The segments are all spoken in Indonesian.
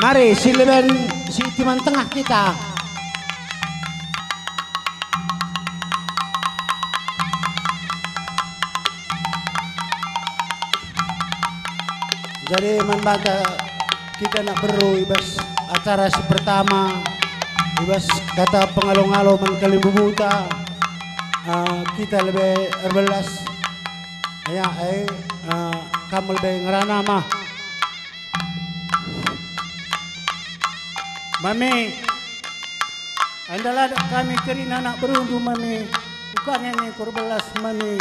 Mari silakan si Timur Tengah kita. Jadi membaca kita nak beru ibas acara si pertama ibas kata pengalung-alung mengkalimbu buta kita lebih erbelas ya kamu lebih ngerana mah Mami andalah kami kerina nak berundu Mami bukan ini kurbelas Mami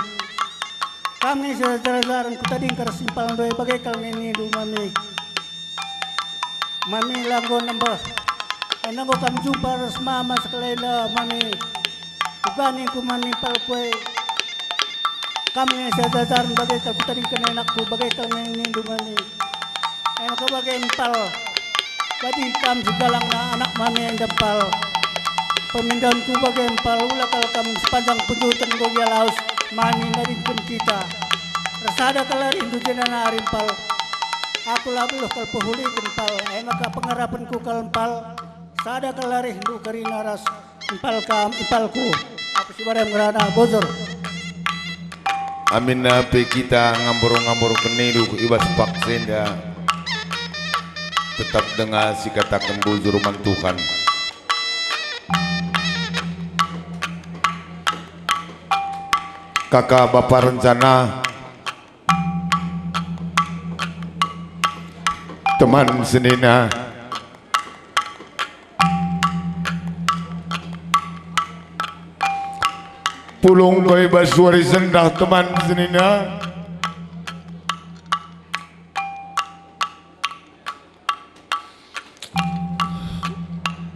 kami sejalan ku tadi ingkar simpal doy bagai kal ini du Mami Mami lago nambah ana ko kam jumpa ras mama sekelaila Mami bukan ini ku manipal kue kami sejalan bagai kal ku tadi ingkar enakku bagai kal ini du Mami maka bagai empal jadi kam segalang na anak Mami yang dempal pemindahanku bagai empal ulah kal kam sepanjang penjutan gogia laos Mami naringkan kita rasada kalar indu jenana arimpal aku labuh kal pohuli gempal maka pengarapanku kalempal sada kalar indu karina ras impal kam impalku aku si barang ngerana bozor amin nape kita ngambur-ngambur kenidu ibas paksenda tetap dengan si katakan buzur mantukan kakak bapak rencana teman senina pulung koi basuari sendah teman senina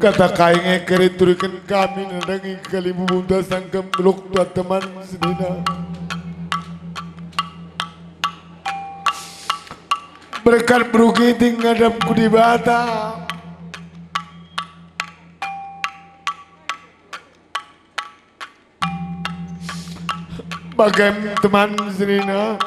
kata kainge keriturikan kami nandangi kalimu bunda sangkem beluk tua teman senina berkat berukiting ngadapku di bata bagai teman senina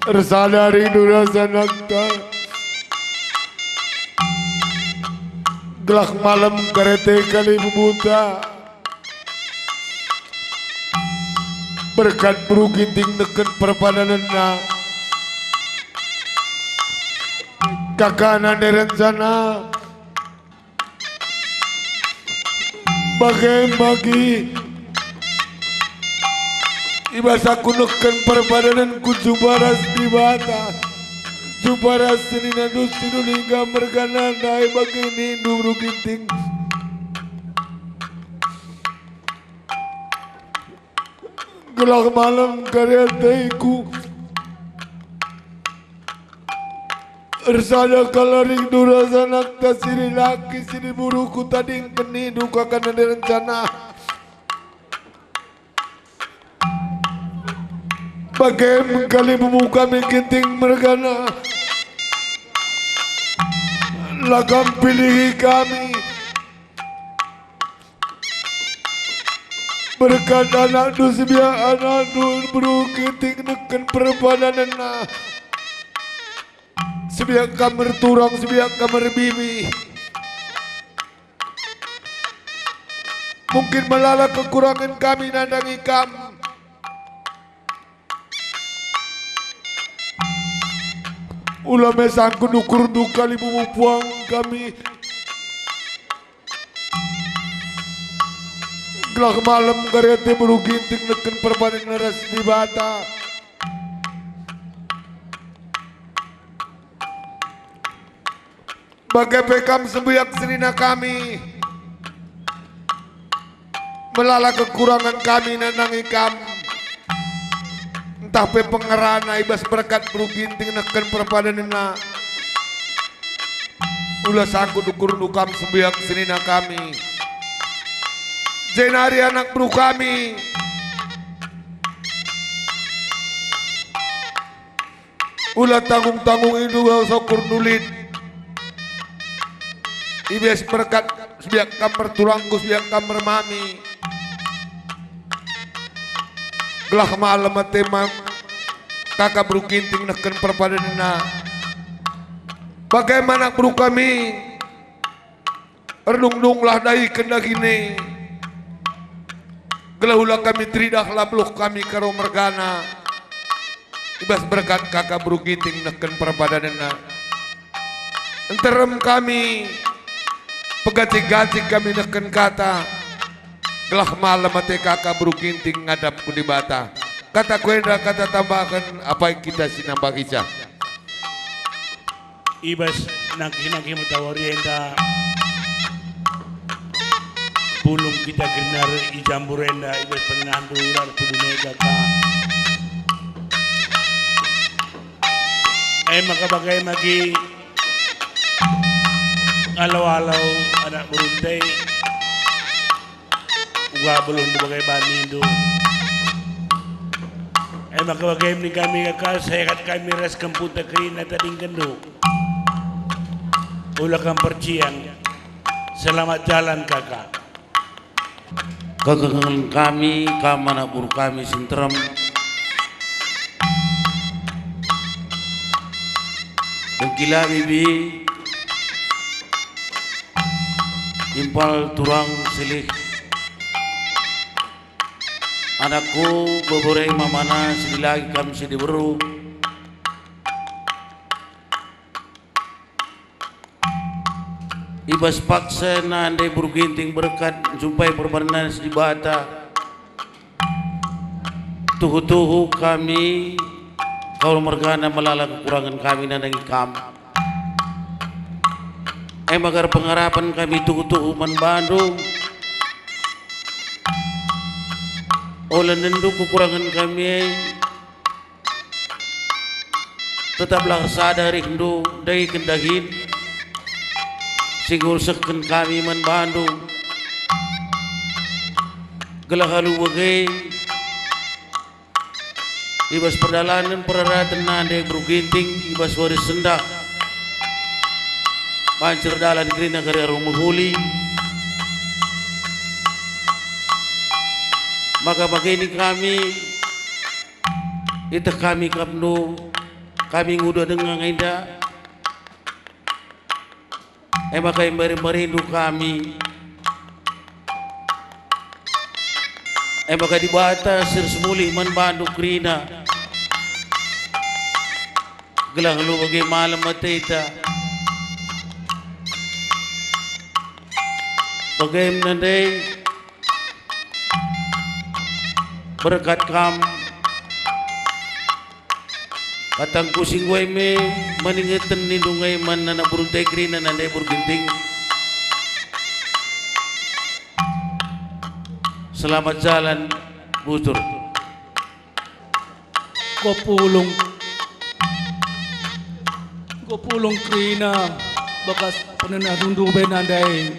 tersadari durasa nakta gelak malam karete kali buta berkat berukiting neken perpadanan na kakana rencana bagai bagi ibasa kunukan perpadanan ku jubaras di bata jubaras senina dusti hingga mergana dai begini duru ginting gelak malam karya taiku ersada kalaring durasa nakta sini laki sini buruku tading keni duka kana rencana bagai kali membuka mengkinting mergana lakam pilih kami berkat anak dus biar anak dus berukiting neken perpadanan na sebiak kamar turang sebiak kamar bibi mungkin melala kekurangan kami nandangi kamu ulah mesangku dukur dukali puang kami gelak malam karyate beruginting neken perbadan naras di bata bagai pekam sembuyak senina kami melala kekurangan kami nanangi kamu entah pe pengerana ibas berkat beruginting neken perpadanina ulah sangku dukur dukam sembuyak senina kami jenari anak bro kami ulah tanggung-tanggung itu sokur nulit ibas berkat sebiak kamar tulangku sebiak kamar mami gelah malam tema kakak bro ginting neken perpadanana. Bagaimana bro kami erdungdunglah dari kendagini gelaulah kami tridah labluh kami karo mergana ibas berkat kakak bro ginting neken perpadanana. Enterem kami pegati-gati kami neken kata gelah malam mati kakak bro ginting ngadap ku di bata. Kata kuenda kata tambahkan apa yang kita sinambah isya. Ibas naghinagi matawari enda bulong kita genar ijamburenda ibas penandular pudunega ka. Makabagay magi alaw-alaw anak beruntay uga belum bagay banindo makabagay ni kami kakal sehat kami ras kamputa kerina tading kendo ula kang perciang selamat jalan kakak kagagangan kami kamana buru kami sinteram gila bibi impal turang silih anakku beberei mamana sidi lagi kami sidi beru ibas paksa na andai berginting berkat jumpai perbanan sidi bata tuhu-tuhu kami kau mergana melala kekurangan kami nandangi kami agar pengharapan kami tuhu-tuhu man Bandung oleh nenduk kekurangan kami tetaplah sadar rindu dari kendahin singgul seken kami man Bandung gelah halu bagai ibas perdalanan peraratan nande berginting ibas waris sendak pancir dalan kerina karya rumah huli maka begini kami itu kami kapnu kami nguda dengan indah maka yang merindu kami maka di bata sir semuli man Bandung kerina gelang lu bagi malam matita bagaimana deh berkat kam katang kusing gue me meningeten nindungai man nana burung tegri nana deh berginting selamat jalan butur Gopulong krina bakas penenadundu benandai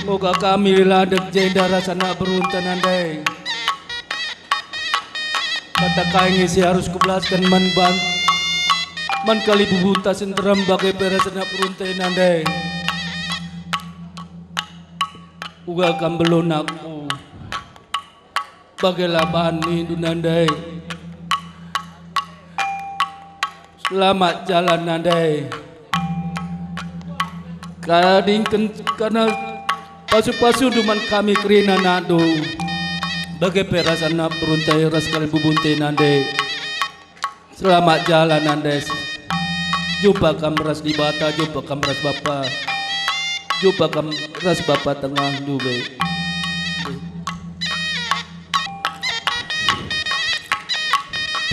moga kami ladek jendara sana beruntan andai kata kaingi si harus kubelaskan man kali bubunta senteram bagai perasana beruntan andai uga kambelon aku bagai labahan ni dunandai selamat jalan nandai karena pasu-pasu duman kami kerina nado bagai perasan na beruntai ras kali bubuntai nandai selamat jalan nandai jumpa kamras di bata jumpa kamras bapa jumpa kamras bapa tengah dube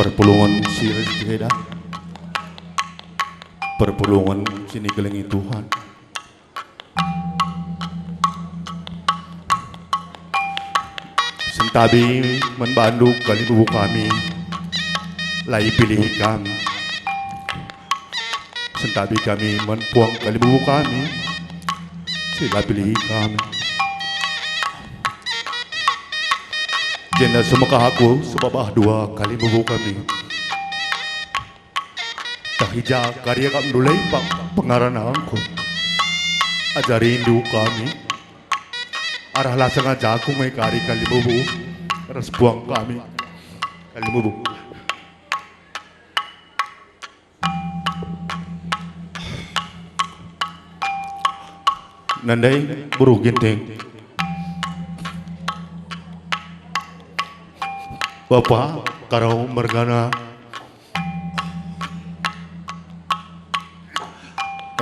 perpulungan si rezeki dah perpulungan sini gelengi Tuhan sentabi membanduk kali bubu kami lai pilih kami sentabi kami menpuang kali bubu kami sila pilih kami jenda semakah aku sebabah dua kali bubu kami tahija karya kami dulai pak pengarana angku ajari indu kami arah lasang aja aku mai kari kali bubu ras buang kami kali bubu nanday buru ginting. Bapak karau mergana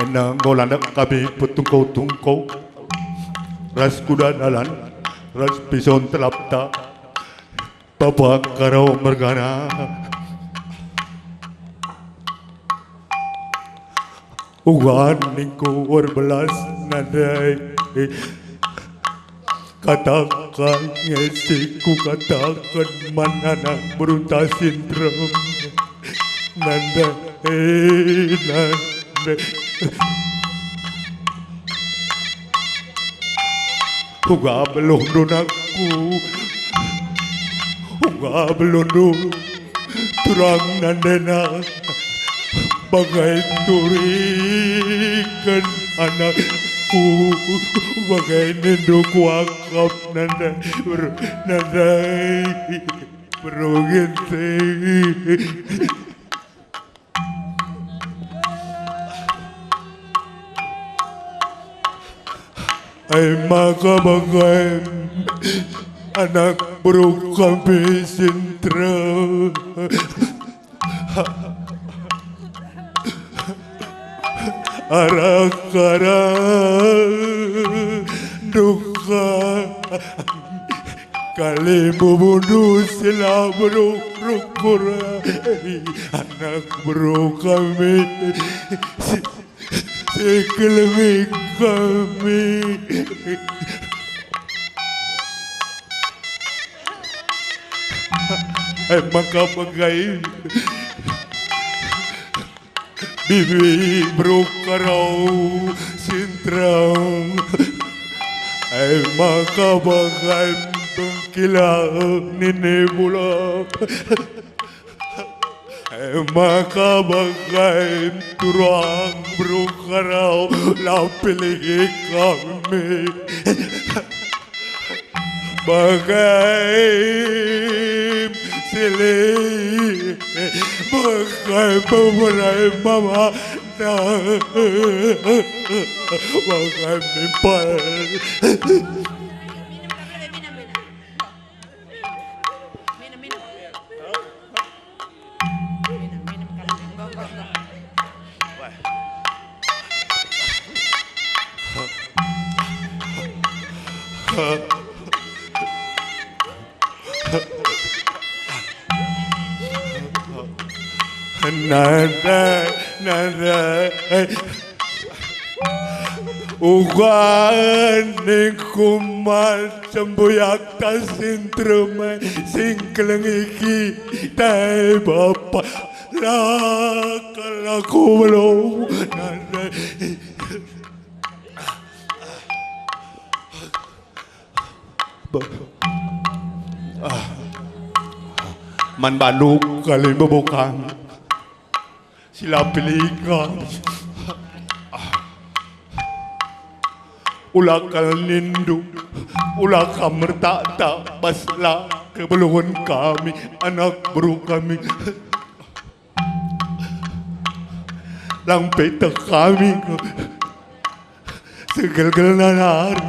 enang golandak kami petungkau-tungkau ras kuda dalan ras pison telapta Bapak karau mergana ugan ningku berbelas nadai katakan ngesiku katakan manana berunta sindrom nanda nanda uga belum donaku uga belum turang nandena bagai turikan anakku bagai nendo kuakap nanda nanda berogente ay maka bagai anak bro kami sentra arak-arak duka kali membunuh sila bro-bro anak bro kami sekelemi kami maka bagai bibi bro karau sintrang maka bagai bengkilang nini bulak maka bagai turang bro karau lapiligi kami bagai silih bagai pemerai mama bagai mimpal nada ugan kumal semboyak tas sintrum singkeleng iki tay bapak lakalaku belum nada man Bandung kali bebokang sila pilihan ulakal nindu ulakal mertata basla kebelungan kami anak bro kami lang peta kami segel-gel nanari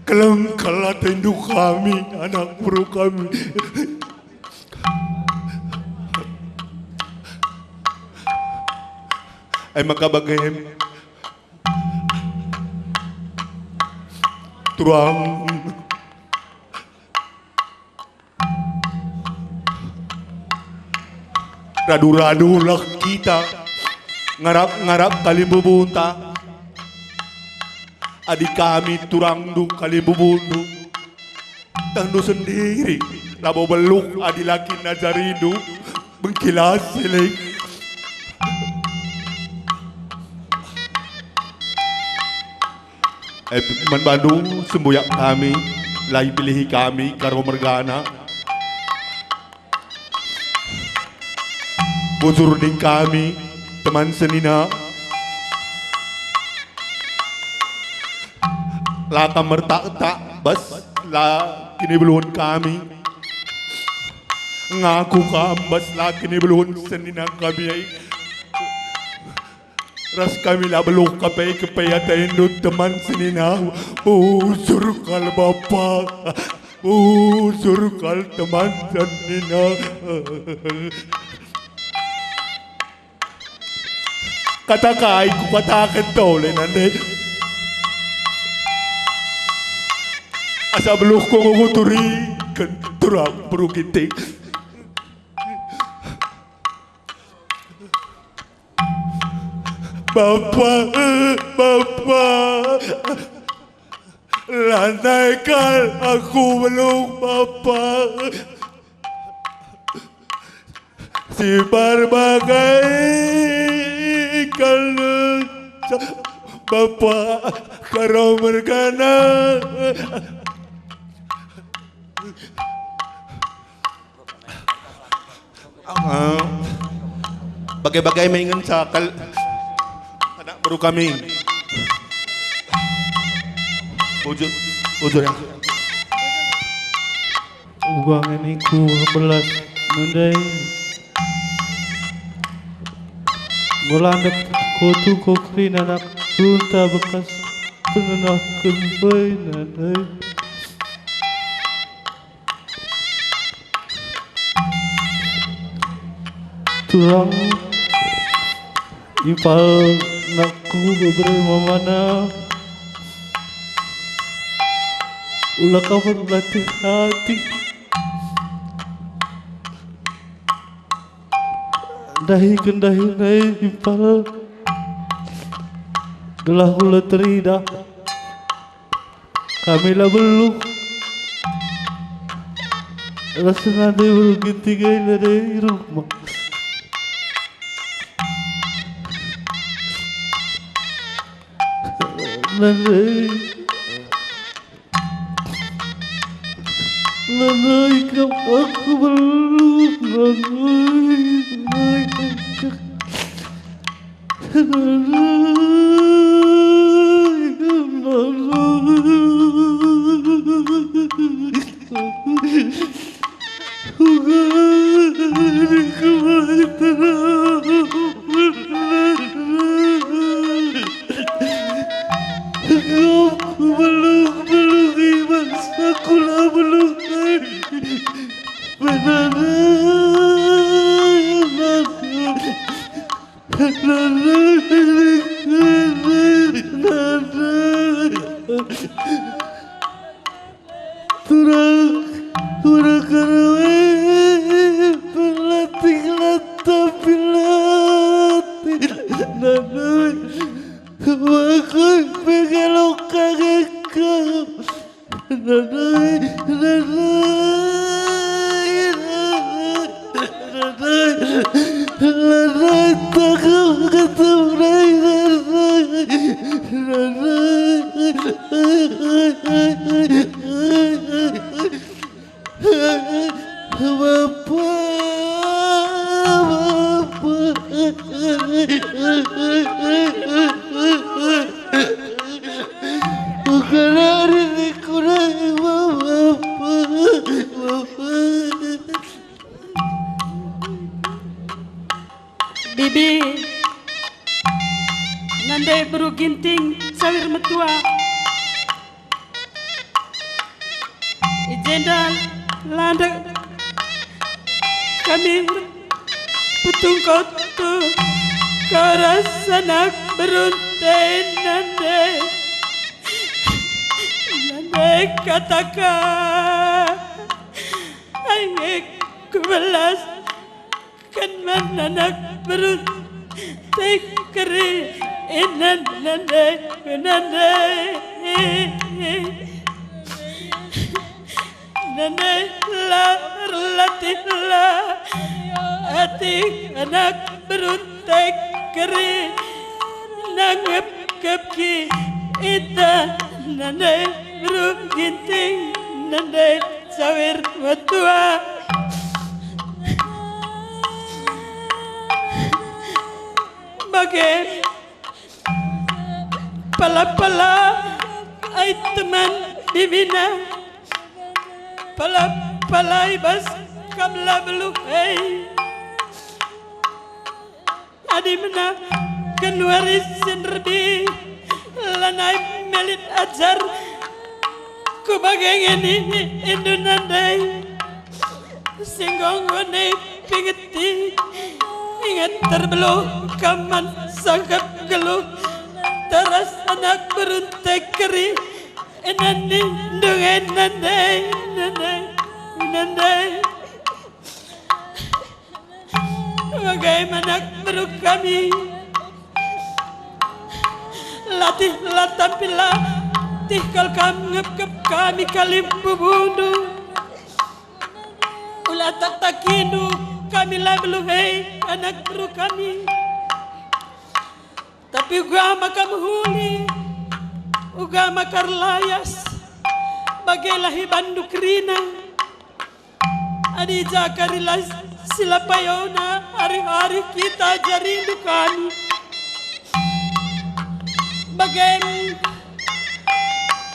kelang kalat induk kami anak bro kami maka bagai turang radu-radu lah kita ngarap-ngarap kali bubunta adik kami turang du kali bubundu tandu sendiri labo beluk adi laki najaridu bengkilas silik Man Bandung semboyak kami lai pilih kami karo mergana bujur ding kami teman senina lata mertak-tak bas la kini belum kami ngaku kambas la kini belum senina kami Ras kami labeluk kapay kapayatayin doon teman sininaw. Surkal bapak. Surkal teman sininaw. Katakay ko katakan to, lenande. Asa beluk ko nguturi kenturang perugiting. Bapak, landaikan aku belum Bapak. Si berbagai kalau Bapak karo mergana. Bagai-bagai maingan sakal anak baru kami. Ujur yang Ugangan iku belas nundai Melandap kotu kokrin anak runta bekas penenah kembali nandai Turang ipal nakku beberapa mana ulah kabar berlatih hati dahi kendahi naik ipal gelah ulah teridak kamilah beluk rasa nade bergintigai dari rumah nade Nanai kau aku belum Nanai Bibi nandai baru ginting sawir metua ijendal landak kami putung kotu karasanak beruntai nandai katakan ayek kebelas kan mananak beruntai keri inan nandai Nanay latihlah hati anak beruntai keri nanggap kepki ita nanay beruginting nanay sawir matua bagai pala-pala ay teman dibina palay bas kamla beluk hey adi mana kenwarisin rebi lanai melit ajar ku bageng ini indunandai singgong wane pingeti ingat terbelu kaman sangkap geluh teras anak beruntek keri enani dengan nandai bagaimana baru kami latih latapila tihkal kami ngep kami kalim bubudu ulah tak takidu kami lah beluhai anak baru kami tapi ugama kamu huli ugama karlayas bagailahi banduk rina adi jakarilas sila payona hari-hari kita jarindu kami bagai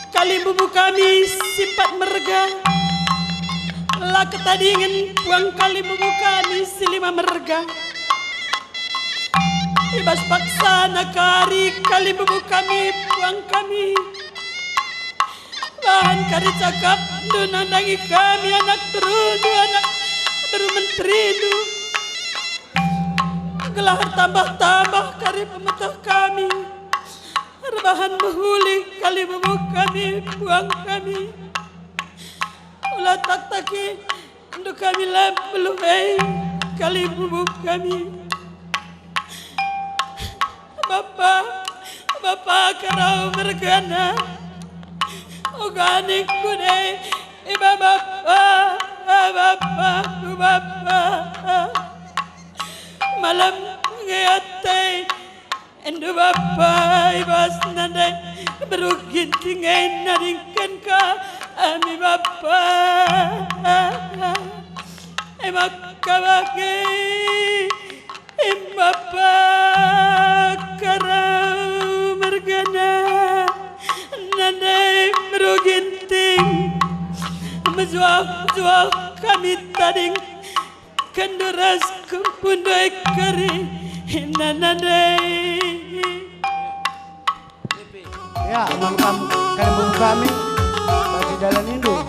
kalimbubu kami sifat merga lah ketadingin puang kalimbubu kami silima merga ibas paksa nakari kalimbubu kami puang kami bahan kari cakap dunandangi kami anak terudu anak baru menteri itu gelar tambah-tambah kari pemetah kami rebahan behuli kali bubuk kami buang kami ulah tak-taki untuk kami lah belum kali bubuk kami Bapak karau mergana organik kudai iba Bapak malam ngayatay endo Bapak ibas nanday berugin tingay naringkan ka ami Bapak ay makabagay Bapak karau mergana nanday berugin ting Mazuah kami tading kanduras kumpundai kari hinanadai. Ya, mangkam kampung kami masih dalam induk.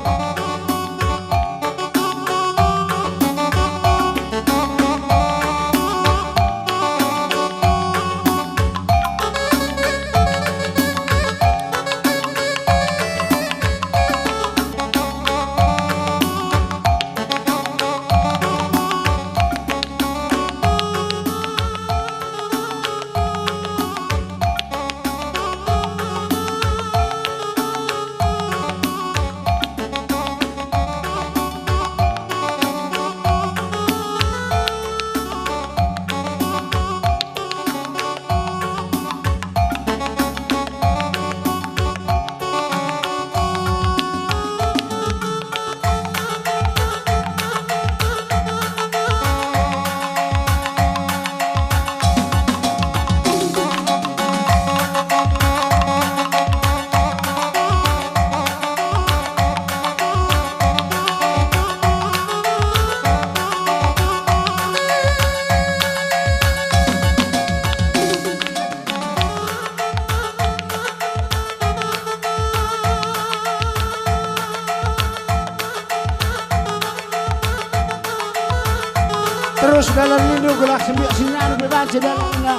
Terus dalam induk gelak sembiak sinyal bebaca dalamnya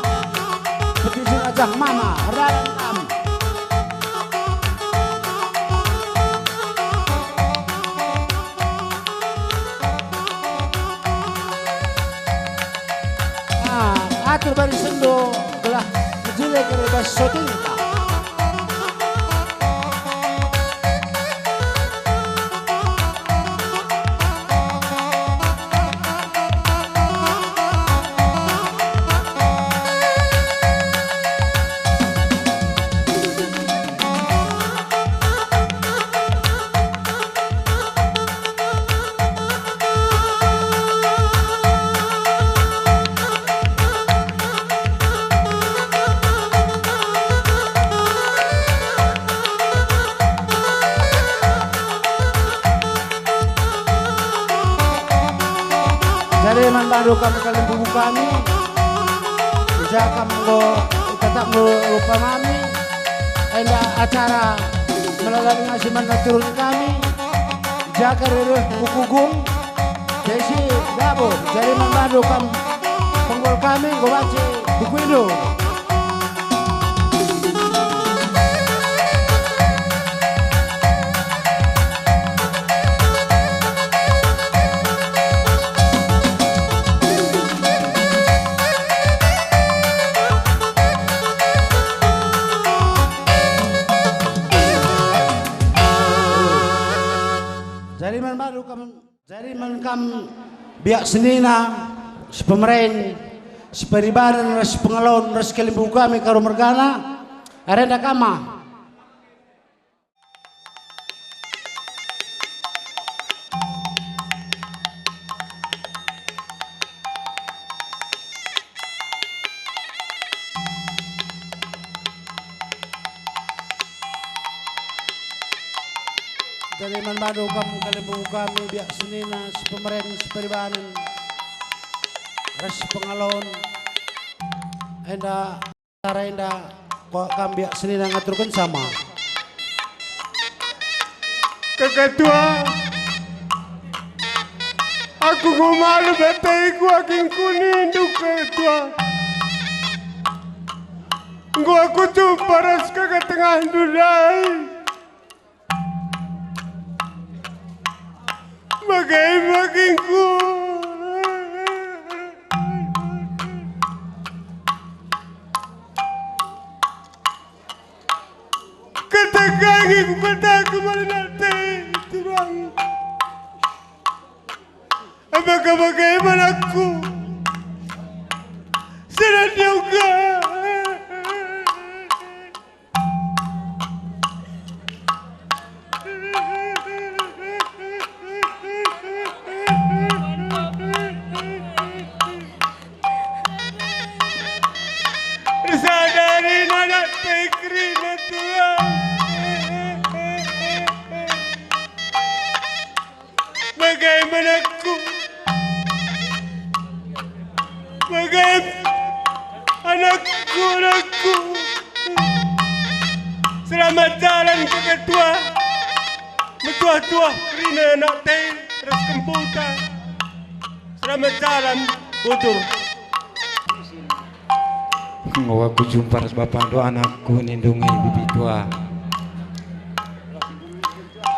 seperti ajak mama ralam. Nah, atur bari sendo gelak jelek rebas soting. Jadi man baru kami kalian bubu kami jaka menggo tetap lupa kami enda acara melalui ngasih turun kami jaka rere bukugung desi dabo jadi membantu kami penggol kami gue baca buku itu. Jadi menkam biak senina sepemeren seperibaran res pengalon res kelimbu kami karo mergana arenda kama dari manbado kamu kalimbu kami biak senina sepemeren seperibaran res pengalon enda cara enda kok kami biak senina ngaturkan sama Kakak tua, aku ngumalu betai gua aking kuning kakak tua. Gua aku tuh paras kakak tengah dulai. Bagai ku katakan ku kata kemana nanti turang apakah bagaimana aku sedang juga sadari anak tekri natural bagaimana aku anakku selamat jalan ke ketua metua-tua kerina anak teh terus kemputan selamat jalan butur. Ngau aku jumpa res bapak do anakku nindungi bibi tua.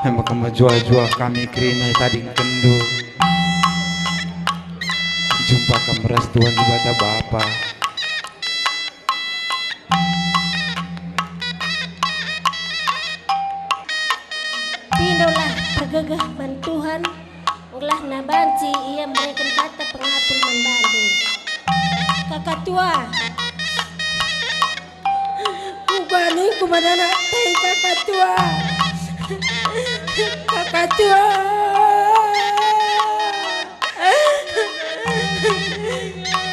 Hamba kama jua kami kerina tadi kendu. Jumpa kameras tuan di bata bapak. Tindolah pergegah bantuhan ulah nabanci ia mereka kata pengapun membantu kakak tua bani kumana nak teh kakak tua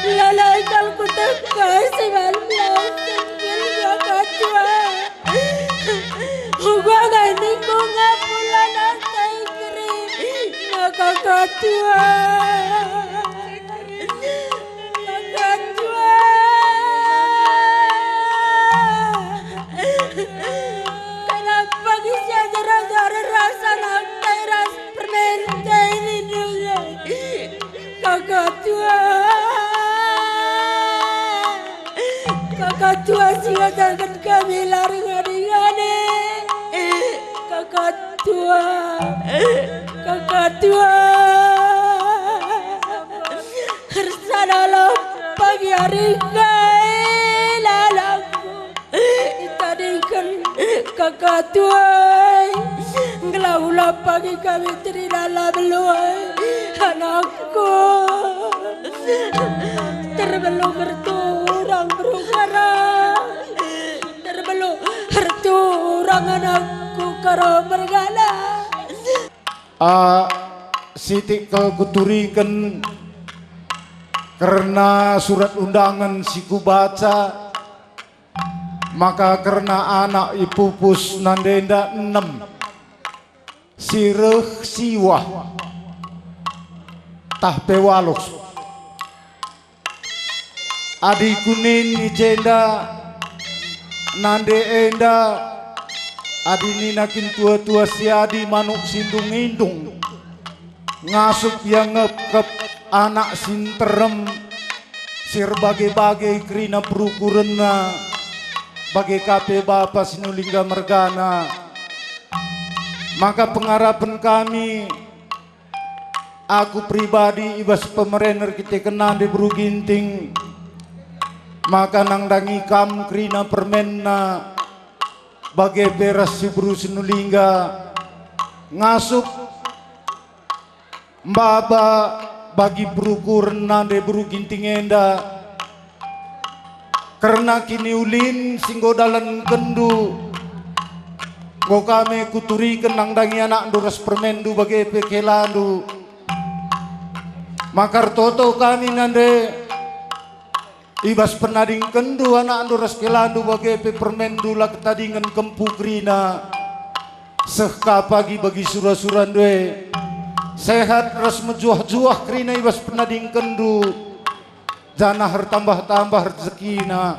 lalai kalau ku tekai sebalau tinggal kakak tua gua gani ku ngapula nak teh kirim kakak tua kenapa bisa gara-gara rasa lantai ras permentai ini juga kakak tua silakan kami lari ngadi-ngadi kakak tua Harsanalah pagi hari kai lalaku itadikan kakak tuai ngelaulah pagi kami terinala beluai anakku terbelum berturang berukara terbelum berturang anakku karo bergala Siti kuturikan karena surat undangan siku baca maka karena anak ipupus nandenda 6 sireh siwah tah pewalus Adi kunin ijenda nande enda adi ninakin tua-tua si adi manuk sindung indung ngasup yang ngep anak sinterem sir bagai-bagai krina perukurenna bagai kape bapa sinulingga mergana. Maka pengharapan kami aku pribadi ibas pemerener kita kenal di Bruginting maka nangdangi kam krina permenna bagai beras si Bru sinulingga ngasup mbaba bagi berukur nande Bruginting enda karena kini ulin singgo dalan kendu go kami kuturi kenang dangi anak duras permendu bagai pekelandu makar toto kami nande ibas penading kendu anak duras kelandu bagai pepermendu lah ketadingan kempu krina sehka pagi bagi surah-surah dwe sehat ras mejuah-juah krina ibas penading kendu jana tambah-tambah rezekina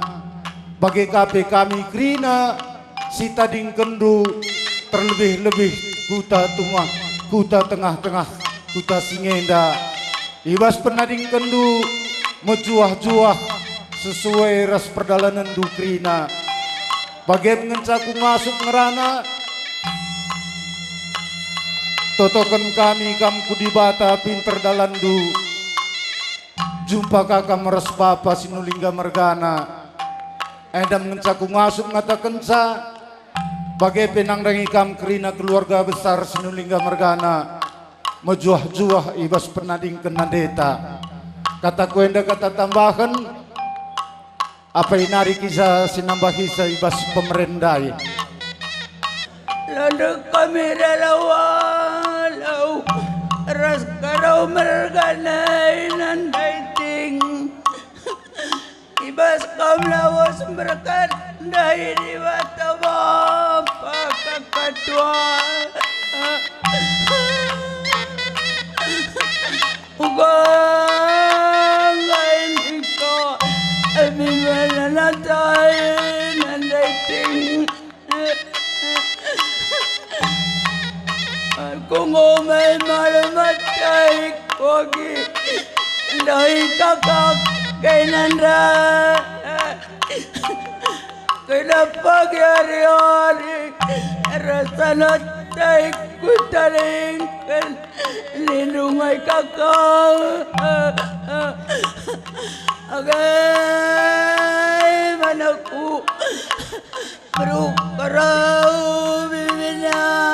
bagai kape kami krina si tading kendu terlebih-lebih kuta tungah kuta tengah-tengah kuta singenda ibas penading kendu mejuah-juah sesuai ras perdalanan dukrina bagai mengencaku masuk ngerana totokan kami kamku di bata pinter dalandu jumpa kakak meres papa sinulingga mergana edam mengencaku masuk ngatakan sa bagai penang dangi kam kerina keluarga besar sinulingga mergana mejuah-juah ibas penading kenadeta kata kuenda kata tambahan apa inari kisah sinambah kisah ibas pemerendai Lalu kami walau ras karau merganai nan daiting ibas kam lawas berkat dai di mata bapa kakak tua ugang lain iko abimana natain nan daiting kung umay malamatay kogi dahil kakak kay nanda kinapagyari-ari rasanat tay kutaling linungay kakak agay manaku bro karaw bibina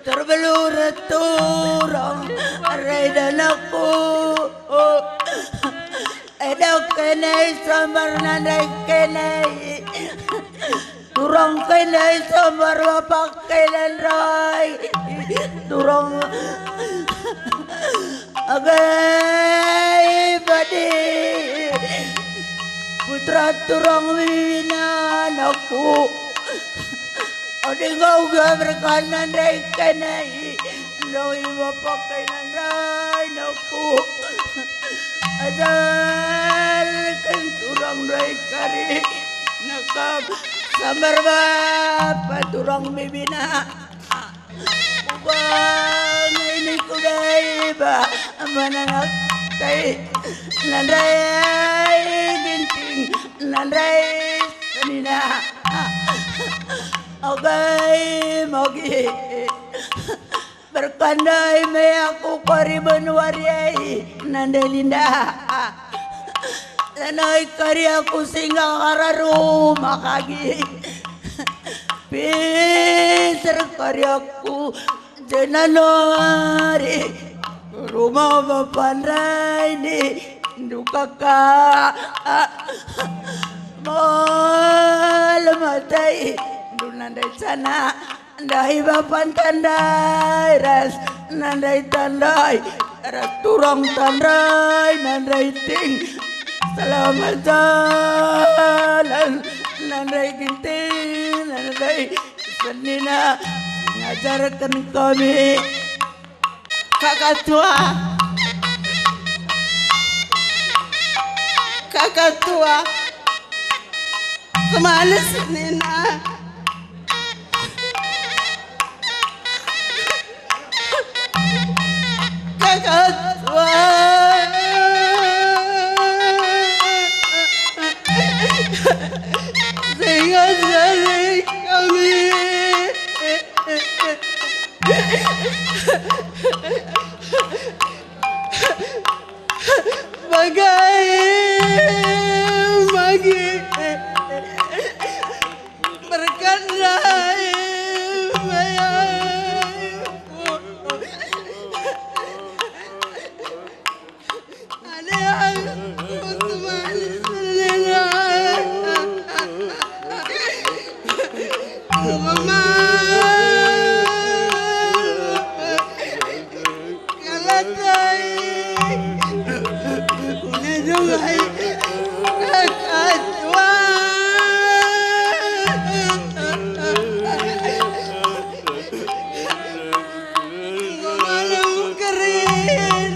terbelurat turang aray dan aku edok kenai sambar nanay kenai turang kenai sambar wapak kailan ray turang agay badi putra turang winan aku Odi ngau ga berkanan ray kanai Loi wapakai nanday naku Adal kan turang ray kari Nakab sambar bapa turang bibina Ubang ini kudai ba Mananak tay Nanday ginting Nanday sanina Agay magi berkandai me aku kariban wariai nandelinda lanai kari aku singa kararu makagi pinter kari aku jenanori rumah bapanrai di dukaka malamatai nandai sana ndai bapan tandai ras nandai tandai ras turang tandai nandai ting selamat jalan nandai ginting nandai senina ngajarkan kami kakak tua kakak tua kemana sih Nina? Kakak tua sehingga dari kami bagi berkenai bayangku ada yang teman selera mama kalatai unadungai kakak tua malam kering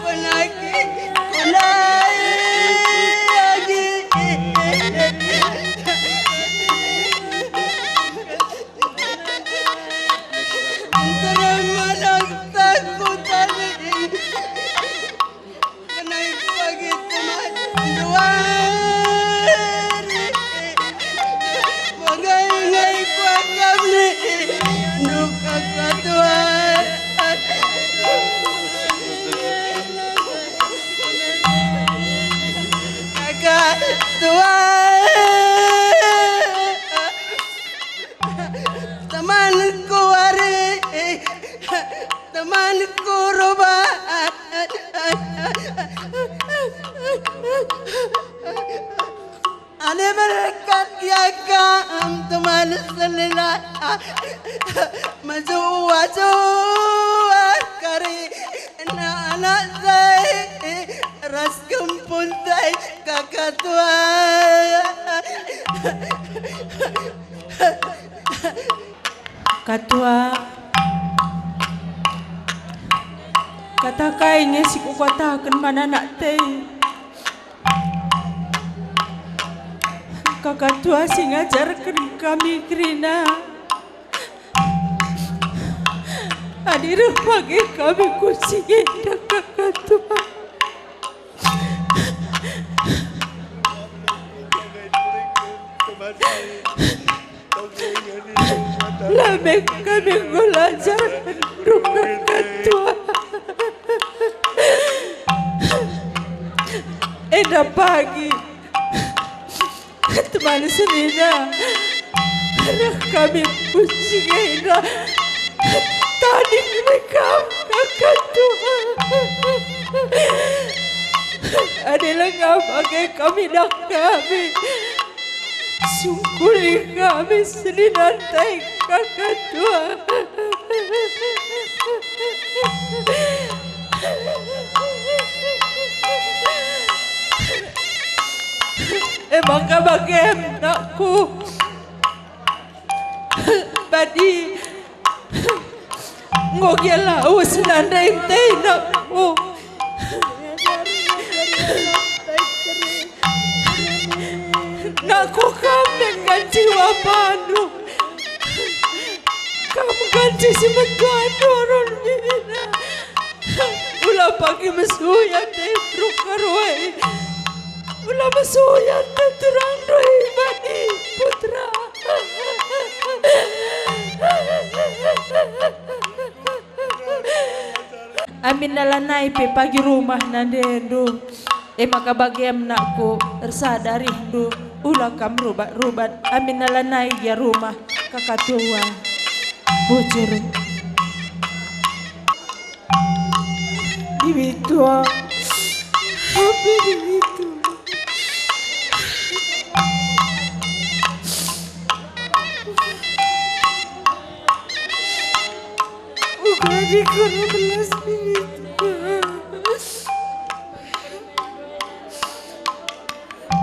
penakit lagi antara malam takutan kenaik pagi teman dua bagai kuagam nuka katua kakak tua temanku hari temanku rubah ane mereka yakam teman selera mazua kari anak saya ras kempun saya kakak tua Katua kata kainnya si ku katakan mana nak teh kakak tua si ngajarkan kami kerina hadir pagi kami kucingin kakak tua Labek kami belajar duka ketua Eda pagi teman senina kami kucing Eda tadi mereka kakak tua adalah ngap pakai kami dak kami sungkuli kami selinantai kakak tua emang kabagem nakku badi ngogela usnandai tei nakku nakku kami kan jiwa panu kamu kan si metuanu ron mina ulah pagi mesuya teh trukaroi ulah mesuya teh turang doi bani putra amin nalanai pe pagi rumah nandendu maka bagian nakku tersadari du ulah kam rubat amin nalanai ya rumah kakak tua bocor bibi tua apa itu bukan di kono belas bibi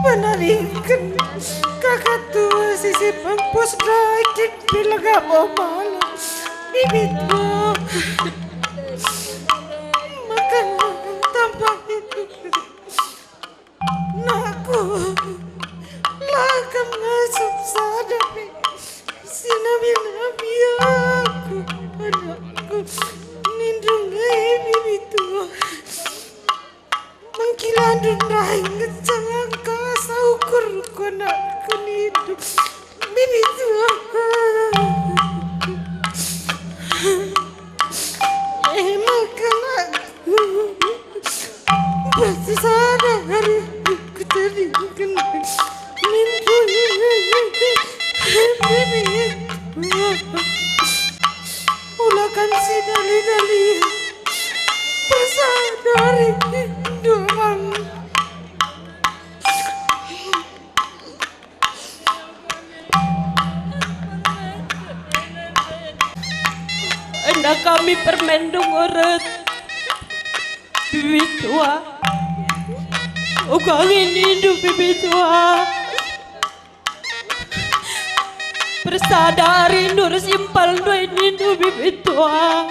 penarikan kakak tua sisi pempus daging bila gak mau malam bibitmu makan tanpa itu lakam ngasup sadapi sinabi-nabi aku anakku nindungai bibitu mangkilandun dahing ngecangka saukur konakku nidu bibitu makanan pasti sadar ku teringkan ulakan si dali-dali bersadari doang. Hendak kami permendung oret bibi tua ukangin hidup bibi tua bersadari nur simpal dua hidup bibi tua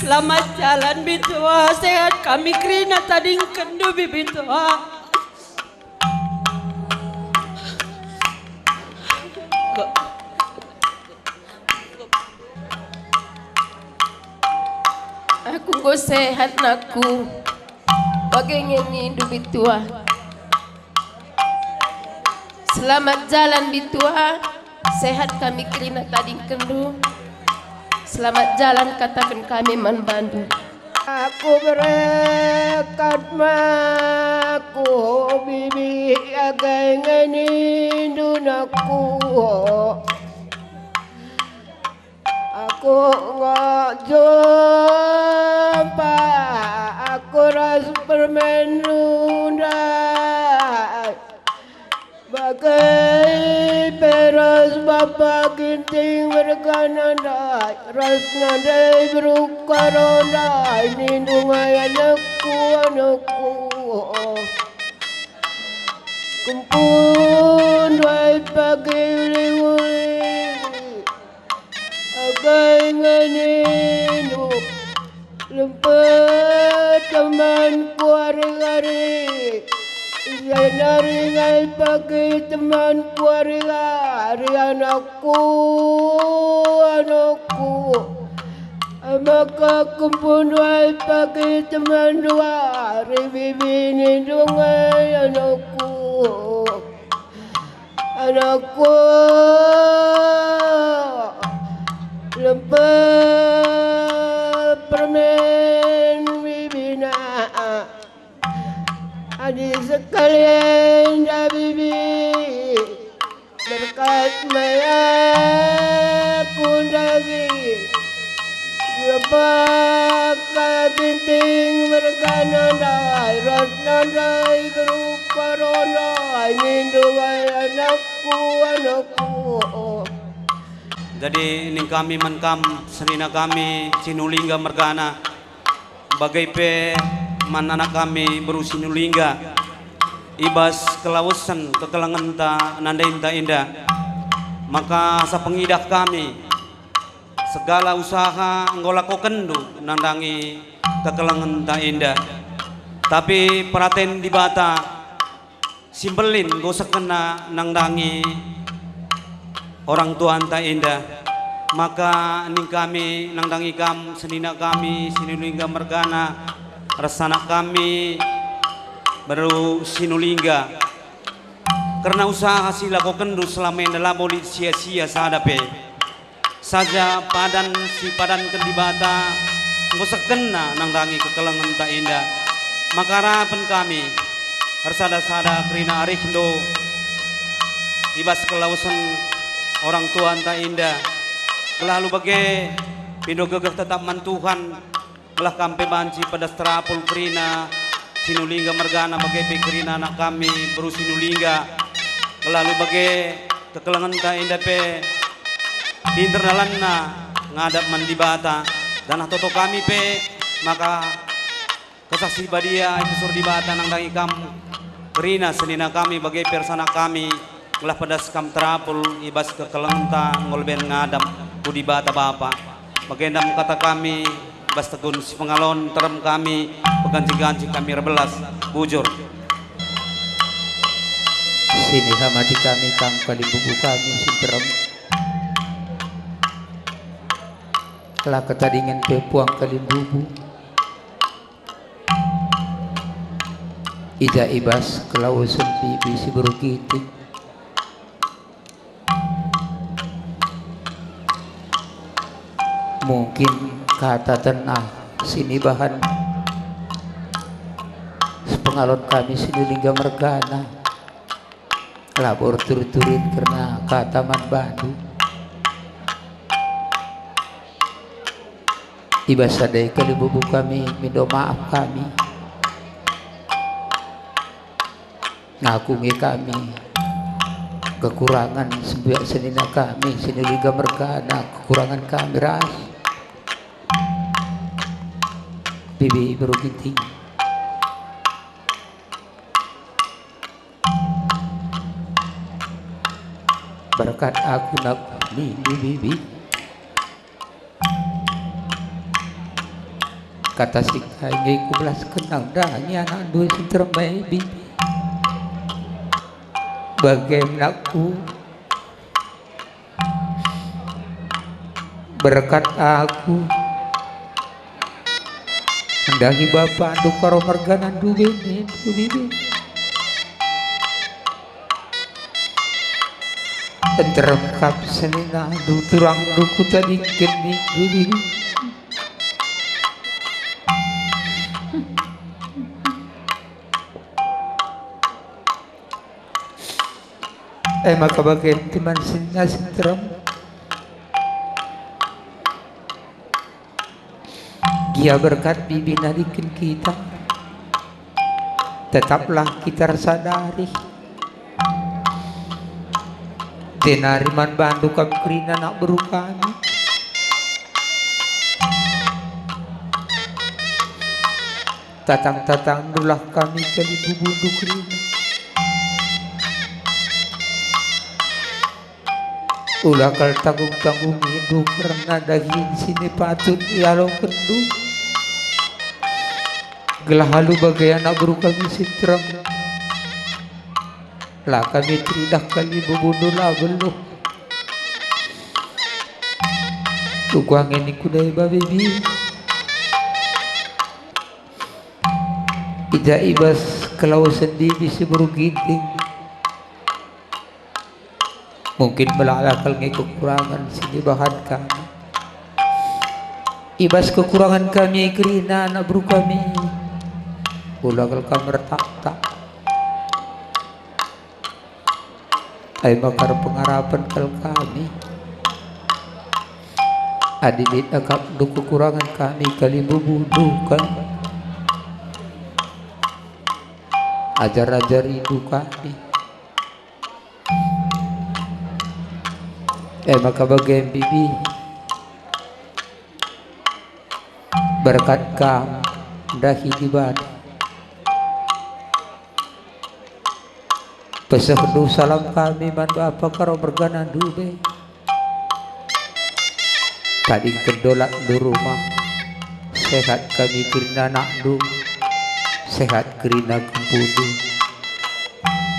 selamat jalan bitua sehat kami krina tading kendu bibi tua. Aku go sehat naku bagengin hidup bitua. Selamat jalan bitua sehat kami krina tading kendu. Selamat jalan katakan kami membantu. Aku berkat maku bibi agai ngani dunaku. Aku nggak jumpa aku ras permenundai bagai peras bapa ginting berkanandai ras nandai berukarondai lindungai anakku kumpul dua pagi uli agai nganinu lempet temanku hari-hari naringai pagi temanku hari-hari anakku maka kumpul dua pagi teman dua hari bibi nindungai anakku lempet permen bibina adik sekalian dah bibi berkat maya kundagi lepak ginting berkanandai rasnandai berupa rondai lindungai anakku jadi ini kami menkam senina kami Sinulingga Mergana bagai pe man anak kami beru Sinulingga ibas kelausan kekelangan ta nandainta indah maka sa pengidak kami segala usaha nggolako kendu nandangi kekelangan ta indah tapi peraten di bata simpelin gosek kena nangdangi orang tua anta indah maka ning kami nangdangi kam senina kami Sinulingga Mergana resana kami baru Sinulingga karena usaha hasil aku kendu selama ini dalam boleh sia-sia sadape saja padan si padan kendibata ngosek kena nangdangi kekelangan tak indah maka harapan kami harsada-sada krina arikhndo ibas kelausan orang tua anta indah lalu bagai pindo gegah tetap mantuhan belah kampe banci pada strapul krina Sinulingga Mergana bagai pekrina anak kami beru Sinulingga lalu bagai kekelangan ta indah pe pinter dalanna ngadap mandibata dan toto kami pe maka kesaksi badia itu sur dibata nang dangi kamu krina senina kami bagai persana kami Ngelah pedas kam terapul ibas ke kelenta ngolben ngadam budi bata bapa. Bagendam kata kami bas tegun si pengalon terem kami peganci-ganci kami rebelas bujur. Sini hamati kami kang kali bubu kami sinterem. Lah ketadingan pepuang kali bubu. Ija ibas kelausan bibi si berukiting. Mungkin kata tenah sini bahan sepengalon kami sini lingga mergana labor tur-turin karena kata man Bandung ibas sadai kali bubu kami minta maaf kami ngakungi kami kekurangan sebuah senina kami sini lingga mergana kekurangan kami ras bibi berukiting berkat aku nak bibi kata si kaingi kubelas kenang dangi anak dua sinter bibi bagaimana aku berkat aku hendahi bapak adu karo merganan bibi tenterem kap senina adu turang duku tadi kini bibi maka bagian teman senina senterem dia berkat bibi nadikin kita tetaplah kita sadari denariman bandu kami kerina nak berukani tatang-tatang dulah kami kali bubundu kerina ulah kal tanggung-tanggung hidup karena daging sini patut ialong kendu gelah halu bagai anak guru kami sitrang lah kami tidak kali bubunuh lah belum tukuang ini kudai babibi ija ibas kalau sendiri si berugiting mungkin melalakal nge kekurangan sini bahan kami ibas kekurangan kami kerina anak buru kami ulakal kamar tak ay bakar pengharapan kal kami adidit akap du kekurangan kami kali bubudukan ajar-ajar hidup kami maka bagian bibi berkat kam dahi dibadah pesahdu salam kami man bapa karo bergana dube tadi kedolat di rumah sehat kami kerina nak du sehat kerina kempudu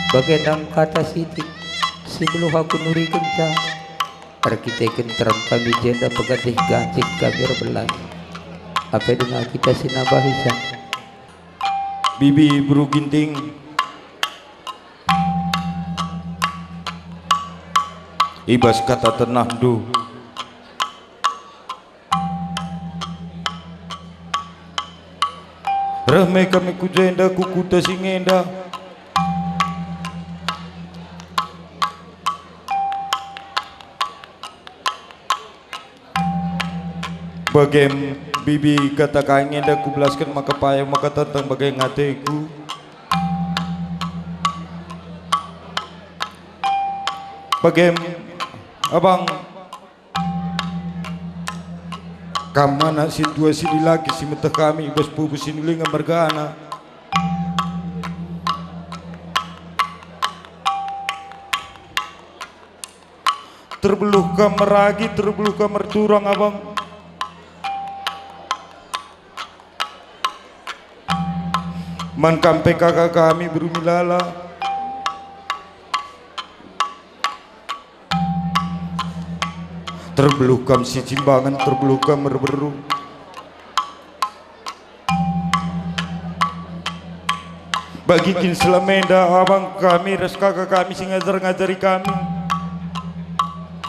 bagendam kata sidik si beluh aku nuri kencang arkiteken terang kami jenda pegatih gancik kami rebelas apa dengan kita sinabahisan bibi buru ginting ibas kata tenah du rahme kami kujenda kukuta singenda bagem bibi kata kaingenda ku belaskan maka payah maka tentang bagai ngateku bagem abang kamana situasi di lagi si mata kami ibas pupu sinulinga margana terbeluh kameragi terbeluh kamar turang abang man kampe kakak kami berumilala terbeluh kam si cimbangan terbeluh kamar beru bagi kin selamenda abang kami res kakak kami sing ngajari kami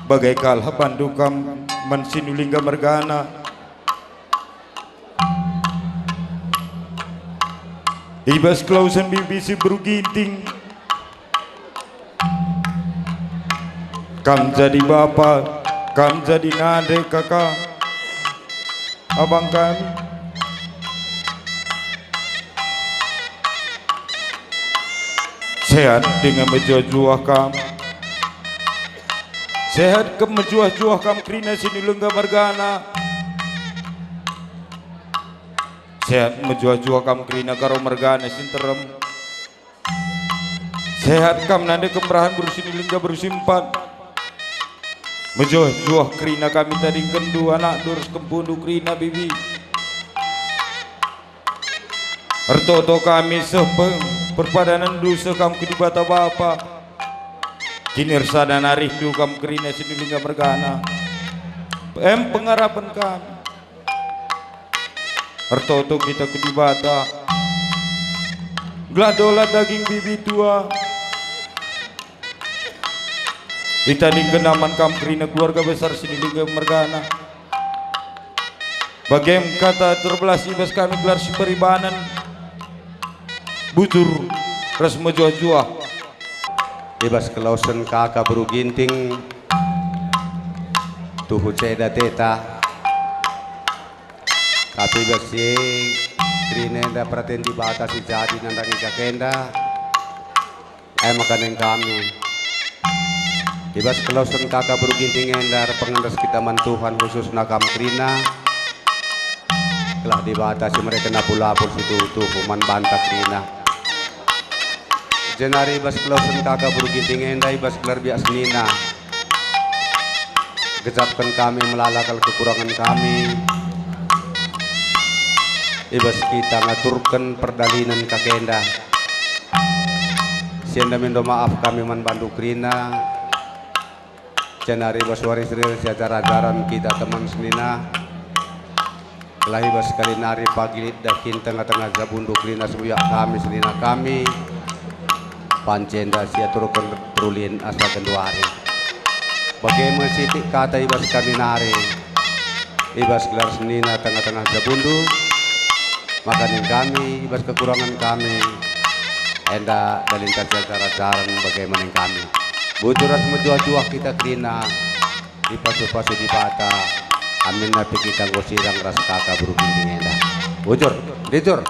bagai kalah bandu kam man sinulingga mergana ibas klausen BBC beruginting kam jadi bapak kam jadi nade kakak abang kami sehat dengan menjuah-juah kam sehat ke menjuah-juah kam krina sini lengga margana sehat menjuah-juah kam krina karo margana sinterem sehat kam nande kemerahan berusini lengga berusimpan menjuah-juah krina kami tadi kendu anak durus kempundu krina bibi ertoto kami sepeng perpadanan dosa kam kedi bata bapa kini ersada narindu kam kerina sinulingga mergana pengharapan kami ertoto kita kedi bata gladola daging bibi tua ditanding kenaman kam kerina keluarga besar sinulingga mergana bagaim kata terbelas ibas kami gelar si peribanan butur res menjuah-juah ibas kelausan kakak beruginting tuhu ceda teta tapi basi krinenda praten dibatasi jadi nandangi kakenda makanin kami ibas kelausan kakak beruginting endar pengendas kita mantuhan khusus nakam krina telah dibatasi mereka napul-lapul situ tuh man bantak krina jenari bas kelausan kakak beruginting endai bas kelar bias nina gejapkan kami melalakal kekurangan kami ibas kita ngaturkan perdalinan kakenda sienda mindo maaf kami man bandu krina jenari bas waris real seajar-ajaran kita teman senina lahi bas kali nari pagi dakin tengah-tengah zabundu krina sebuyak kami senina kami pancenda sia turun terulin asa kenduari bagaimana sitik kata ibas kami nari ibas gelar senina tengah-tengah zabundu makanin kami ibas kekurangan kami enda dalintas cara-cara bagaimana kami bujuras menjuah-juah kita krina di pasu-pasu di bata amin napi kita ngosirang ras kakak beruginting enda bujur dijur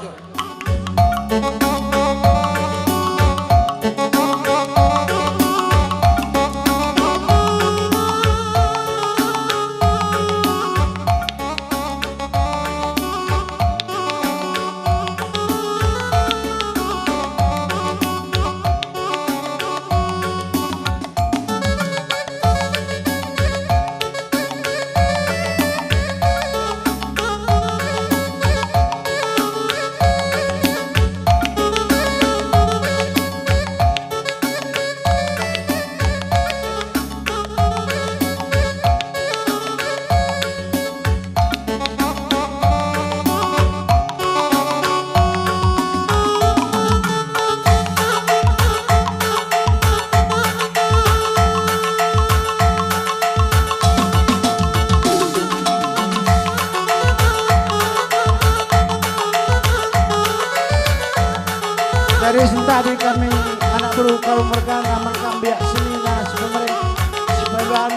dari tadi kami anak buru kaum mergana mengkambiak senina sepemerintah sebagian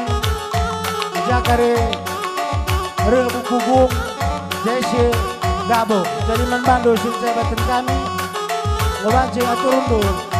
jakare rebu kugung jesi dabo jadi membantu sinjabatan kami ngebancing atur undur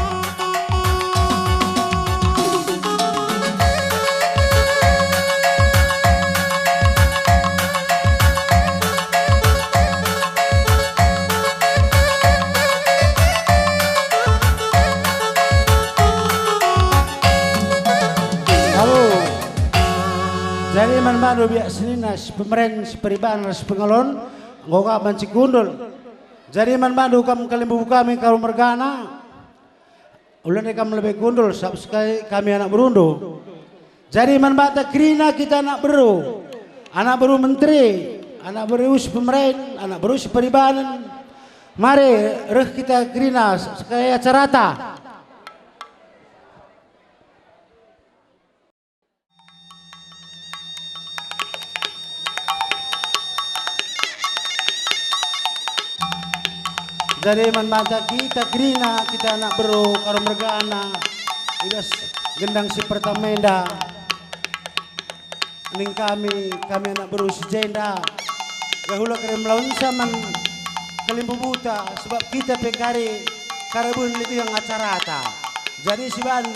Jadi manbado biak seninas pemeren seperiban ras pengalon ngoka banci gundul. Jadi manbado kam kalimbu kami kalau mergana ulan kam lebih gundul sekali kami anak berundu. Jadi manbata krina kita anak beru menteri, anak berus pemeren, anak berus peribanan. Mari reh kita krina sekali acarata. Jadi manbata kita krina kita anak beru karo mergana ibas gendang si pertamenda ning kami anak beru si jenda gahula kare melawan saman kalimbu buta sebab kita pegari karabun lebih yang acarata jadi si ban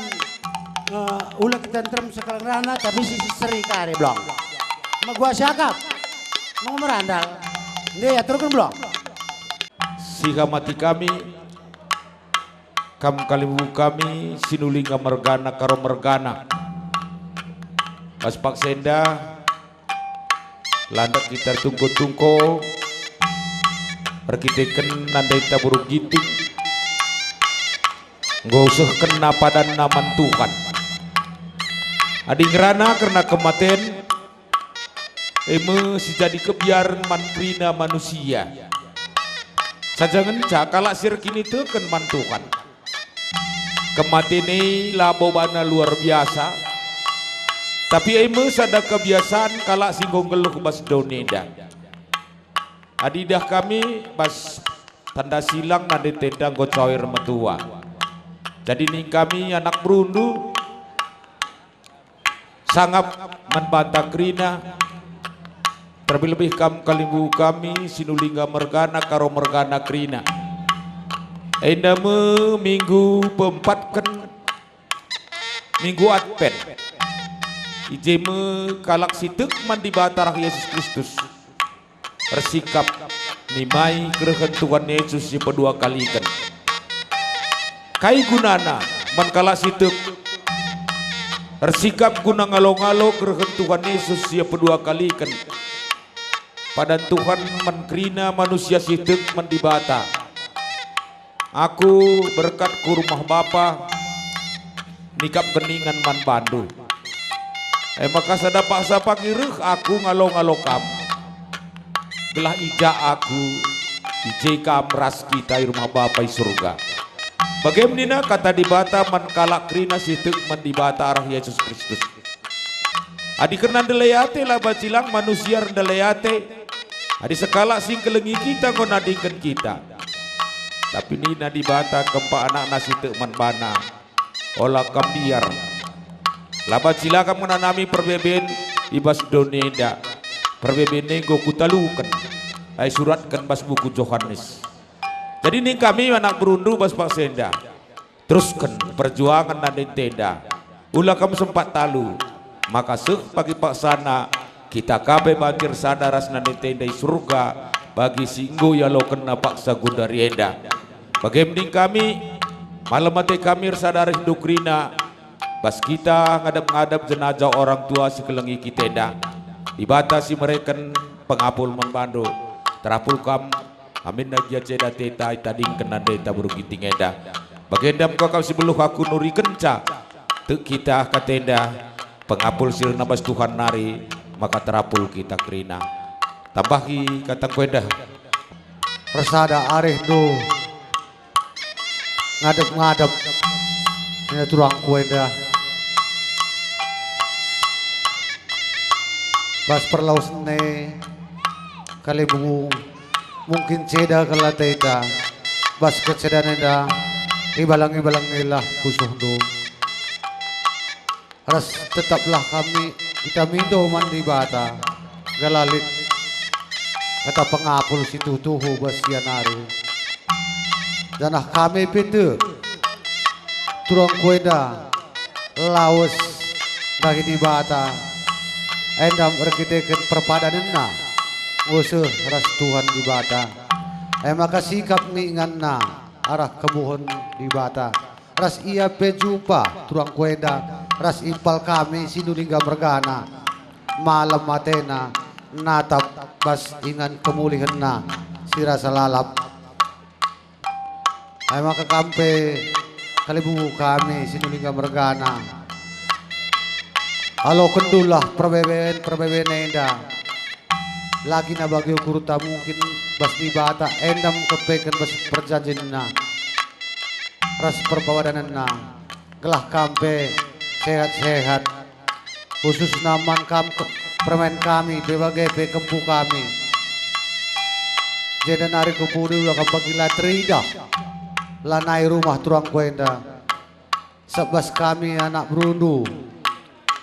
ulah kita tentrem sekarang rana tapi si seri kare blong magwa syakap mau merandal dia aturkan blong Siha mati kami, kam kalimbu kami, Sinulingga mergana karo mergana. Pas Pak Senda, landak kita tungko-tungko, perkiteken nandai taburuk ginting, nggak usah kena padan naman Tuhan. Adi ngerana karena kematian, si jadi kebiaran mantrina manusia. Sajangan cakala sir kini teken mantukan. Kematian ini labobana luar biasa. Tapi eme sada kebiasaan kala singgong geluh bas doneda. Adidah kami bas tanda silang nade tendang gocoir metua. Jadi nih kami anak berundu sangap menbantah krina. Terlebih kam kalimbu kami Sinulingga mergana karo mergana krina. Endame minggu pempatken minggu advent. Ijeme kalak sitek mandi batarah Yesus Kristus. Bersikap nimai kerehan Tuhan Yesus yang kedua kalikan. Kai gunana man kalak sitek bersikap guna ngalo-ngalo kerehan Tuhan Yesus yang kedua kalikan. Padan Tuhan menkrina manusia sitek mendibata. Aku berkat ku rumah Bapa nikap geningan man bandu. Maka sada paksa pangireh aku ngalo-ngalo kam. Gelah ija aku ije kam ras kita di rumah Bapa di surga. Bagaimana kata dibata man kalak krina sitek mendibata arah Yesus Kristus. Adi kerna delayate lah bacilang manusia delayate. Adi sekala sing kelengi kita kau nadingkan kita. Tapi ini nadi bata kempa anak nasi tekman bana. Olah kam biar. Labat sila kam menanami perbeben ibas doneda. Perbeben nego kutalukan. Ay suratkan bas buku Yohanes. Jadi ini kami anak berundu bas Pak Senda. Teruskan perjuangan nadi tenda. Ulah kamu sempat talu. Maka pagi Pak Sana. Kita kabe bantir sadaras nani tendai surga bagi singgo ya lo kena paksa gundari enda. Bagaimana kami malam mati kami sadaris dukrina bas kita ngadap-ngadap jenazah orang tua si kelengi kita enda. Dibatasi mereka pengapul membandu terapul kam amin nagia ceda teta tading kena deta berugiting enda. Bagendam kau si beluh aku nuri kenca tek kita katenda pengapul sir nabas Tuhan nari maka terapul kita krina tambahi kata kuedah persada areh do ngadep ini turang kuedah bas perlaus ne kali bungu mungkin ceda kala teta bas keceda neda ibalang ilah kusuh do ras tetaplah kami kita minto mandi bata galalit kata pengapul situ tuhu basianari danah kami pete turang kueda lawas bagi di bata endam rekiteken perpadanenna usuh ras Tuhan di bata maka sikap nginganna arah kebuhon di bata ras ia pejumpa turang kueda ras impal kami Sinulingga mergana malam matena natap bas ingan kemulihan na sira salalap ay makakampe kalibu kami Sinulinga Mergana halo kendulah perbeben enda lagi na bagyo kuruta mungkin bas di bata endam kepekan bas perjanjin na ras perbawadanan na gelah kampe sehat-sehat khusus naman permen kami berbagai kempu kami jadi nari kupudu lah kapagila trida lanai rumah turang kuenda sebas kami anak berundu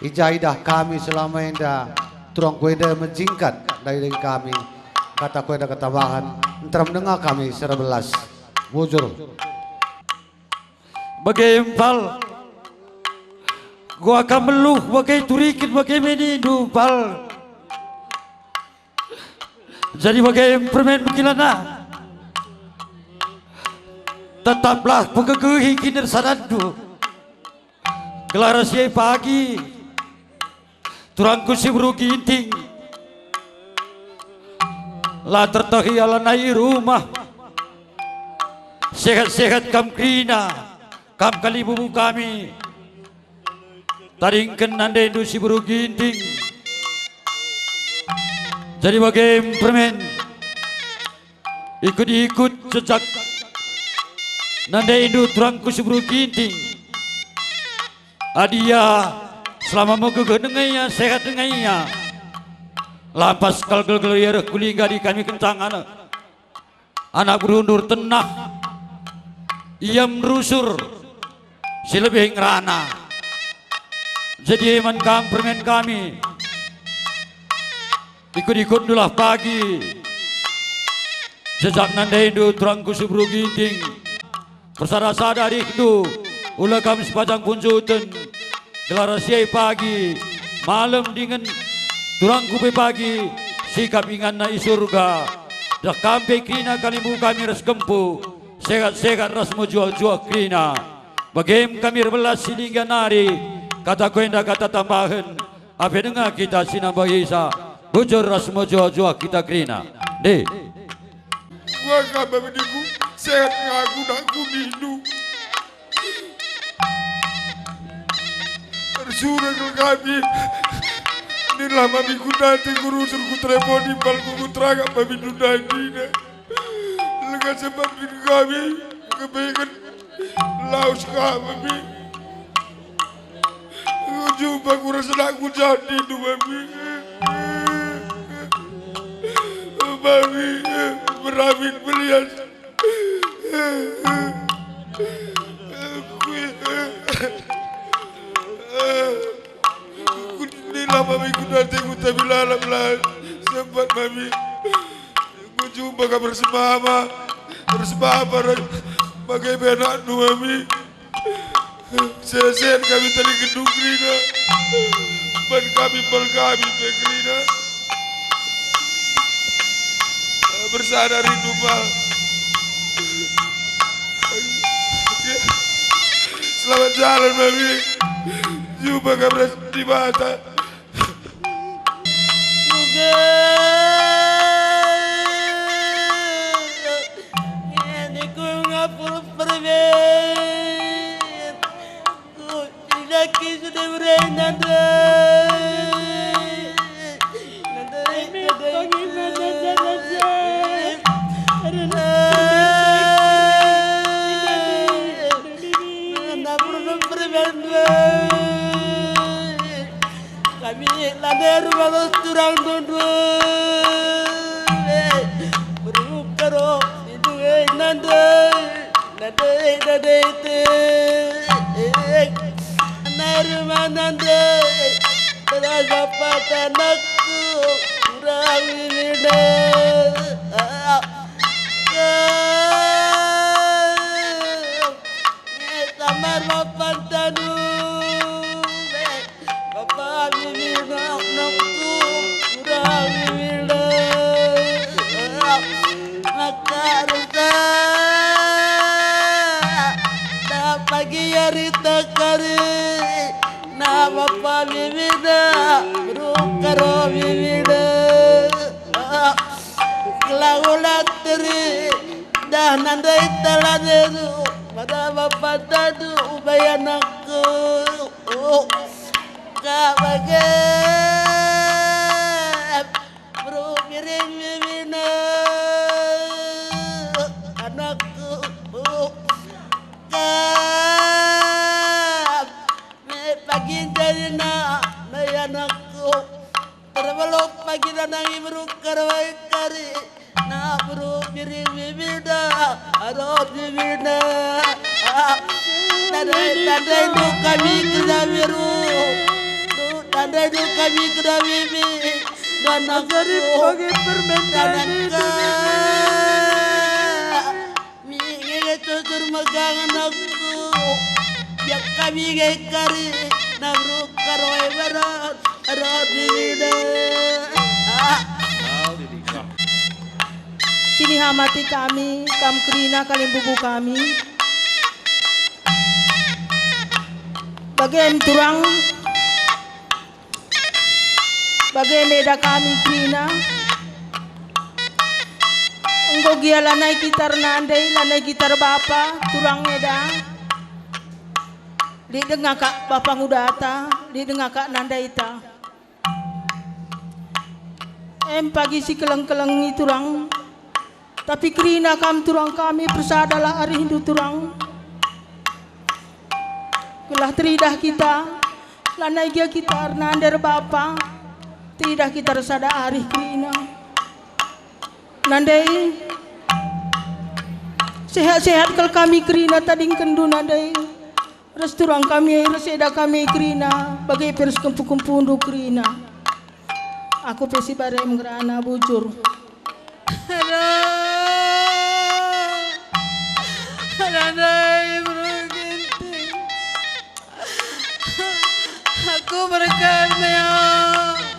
ijaidah kami selama enda turang kuenda menjingkat dari kami kata kuenda ketabahan entar mendengar kami 11 bujur bagai empal gua akan meluh bagai turikit bagai menindu pal jadi bagai permen bekilana tetaplah pengegehi kiner sadandu gelar siai pagi turangku si buru ginting lah tertahi ala nai rumah sehat-sehat kam krina kam kali bubu kami taringkan nanda itu si buru ginting jadi bagai permen ikut-ikut sejak nanda itu turangku si buru ginting adia selama mau dengannya sehat dengannya lampas kalgel-gel ya kuliga di kami kencang anak berundur tenah ia merusur si lebih ngerana jadi iman permen kami ikut-ikut dulah pagi sejak nanda itu turangku subru ginting persada-sada itu ulah kami sepajang punjuten gelar siai pagi malam dengan turangku pe pagi sikap ingan na surga dah kampe kina kalimu kami ras kempu sehat-sehat ras mojual-jual kina bagem kami rebelas silingga nari kata kuenda kata tambahan apa dengar kita sinambah isa bujur ras mojual-jual kita kina deh gua kabar bediku sehat ngaku nak ku mindu tersurah ke kami ini lama minggu nanti guru suruh telepon di balku kutraga babi nunandi lega sebab kami kebaikan laus kami jumpa ku rasa nak ku jadi tu babi babi berabit belian ini lama minggu nanti ku tak bilang sempat babi ku jumpa kau bersama bagai benak nu babi seset kami tadi gedung krina ban kami pekrina bersadar rindu pak selamat jalan babi jumpa kabar di mata ini ku ngapul permen ku tidak sudah berenang kami lader balas turang dondo berukaro itu nanda te narma nanda terasa patanakku kurang ini samar mapantanu bapak bibi nokku kurang bila maka rusa dah pagi hari takari na bapak bibi na berukaro ulah nandai taladeru pada bapak tadu ubayan aku kabagep bro miring mimina anakku kab me pagi jadi na anakku terbalok pagi dan ibru karwai kari na bro miring mimina arot mimina tadai du kami kena biru tadai du kami kena bibi dan agari pagi permendan mi ngeto turmagang anakku yang kami ngekari nabru karwai barat arot mimina Sini hamati kami, kam kerina kalim bubu kami. Bagai turang, bagai meda kami kerina. Engkau gia lanai gitar nandai, lanai gitar bapa, turang meda. Di dengar kak bapa ngudata, di dengar kak nandai ta. Pagi si keleng-keleng turang. Tapi kerina kam turang kami persadalah hari Hindu turang. Gelah teridah kita, lanai gia kita nander bapa, teridah kita resada hari kerina. Nandai, sehat-sehat kalau kami kerina tading kendu nandai. Res turang kami, reseda kami kerina, bagai pers kempu-kempu undu kerina. Aku pesi bare mengerana bujur. Nandai berginting aku berkarya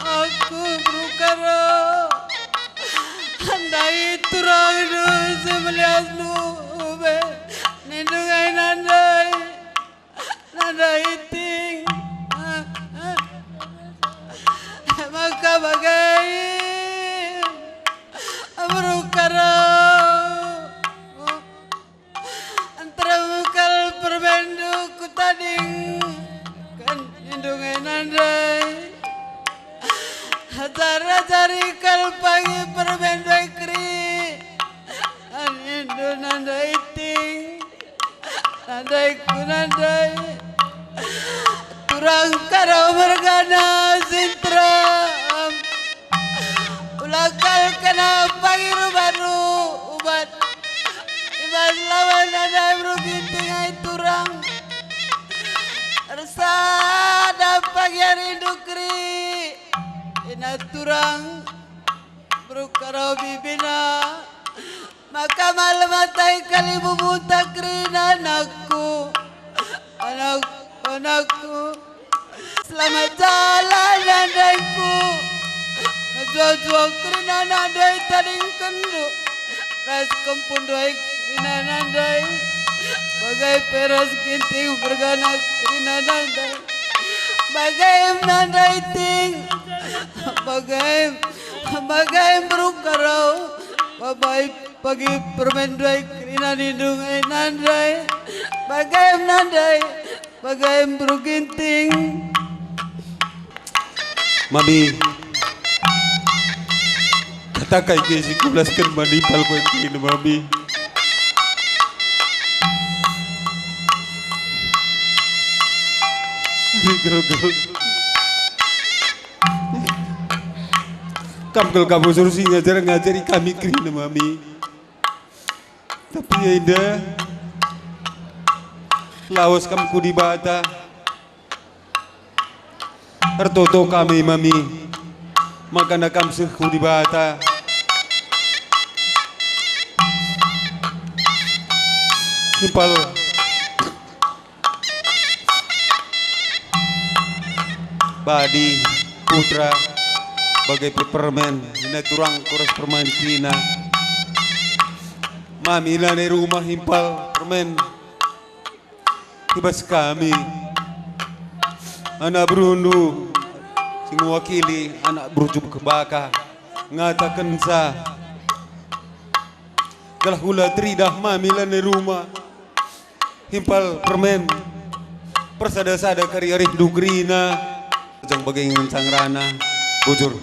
aku berukara Nandai turang du semelias nube nindungai nandai nandai ting maka bagai berukara perbendu ku tading kan indungai nandai hatara cari kal pagi perbendu kri an indu nandai ting nandai ku nandai turang karau bergana sintram ulakal kena pagi baru ubat Ibas lawan ada berugiting ay turang Resada pagi rindu kri Ina turang Berukara bibina Maka malam matai kali bubuta kri anakku Anakku Selamat jalan nandaiku Najwa-jwa kri nandai tading kendu Ras kempun doai Krina nandai bagai peras ginting bergana Krina nandai bagai nandai ting bagai berukarau bagai pagi permendai Krina nindungai nandai bagai beruginting Mami katakai kesi kulaskan manipal ko ini mami kamu suruh sih ngajari kami kerina mami tapi ya indah lawas kamu ku di bata tertoto kami mami makana kamu seku di bata Nipal Badi Putra bagai permen ini turang kuras permen Krina mami ilane rumah himpal permen ibas kami anak berundu sing wakili anak berujuk kebaka ngatakan sa Galah hula tridah mamila ni rumah. Himpal permen. Persada-sada kari arif dugrina. Jang bagay sangrana. Bujur.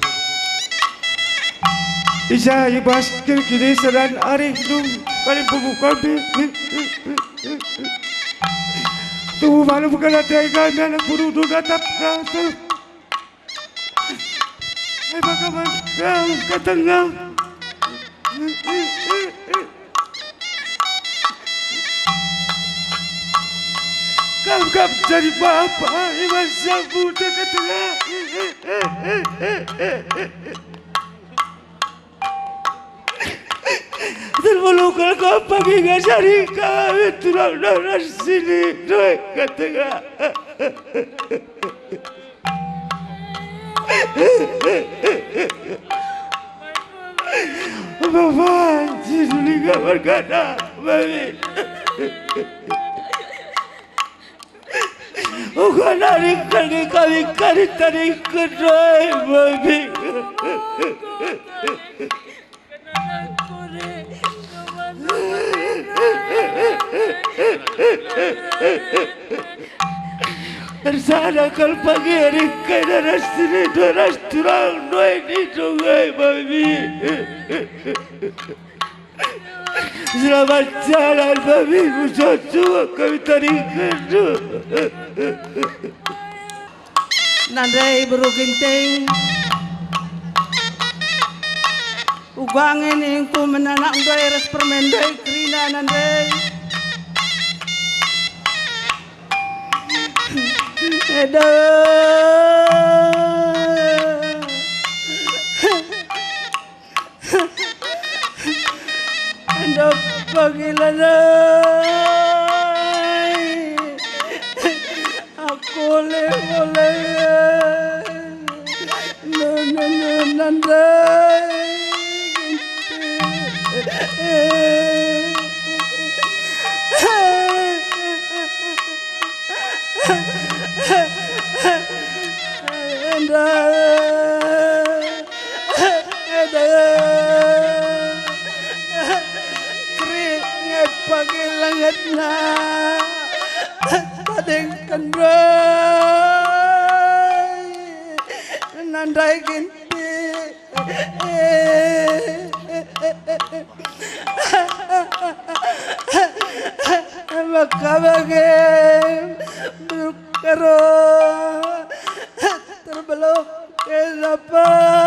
Isa ibas kini sedan arif dum kali buku kami. Tuh malu bukan ada ikan anak buru duga tap kau. Hai bakaman kau katengah. Kau jadi bapak ibas sabu katengah. Terlalu kau pagi ngajari kami turang darah sini doi katengah. Bapak Sinulinga Margana mami. Bukan hari kali kami tadi kedoi mami. Tersana kal pagi hari kena rasini doras turang doi di sungai mami. Selamat jalan mami musuh kami tadi kedua. Nandai bro ginting. Ugangin yang ku menanak doy res permendai krina nandai. Eda. Eda pagilanai. Aku boleh. Nandai. Keringat pagi langit na tadeng kendai nandai ginti maka bagay berkaro terbelok kelapagi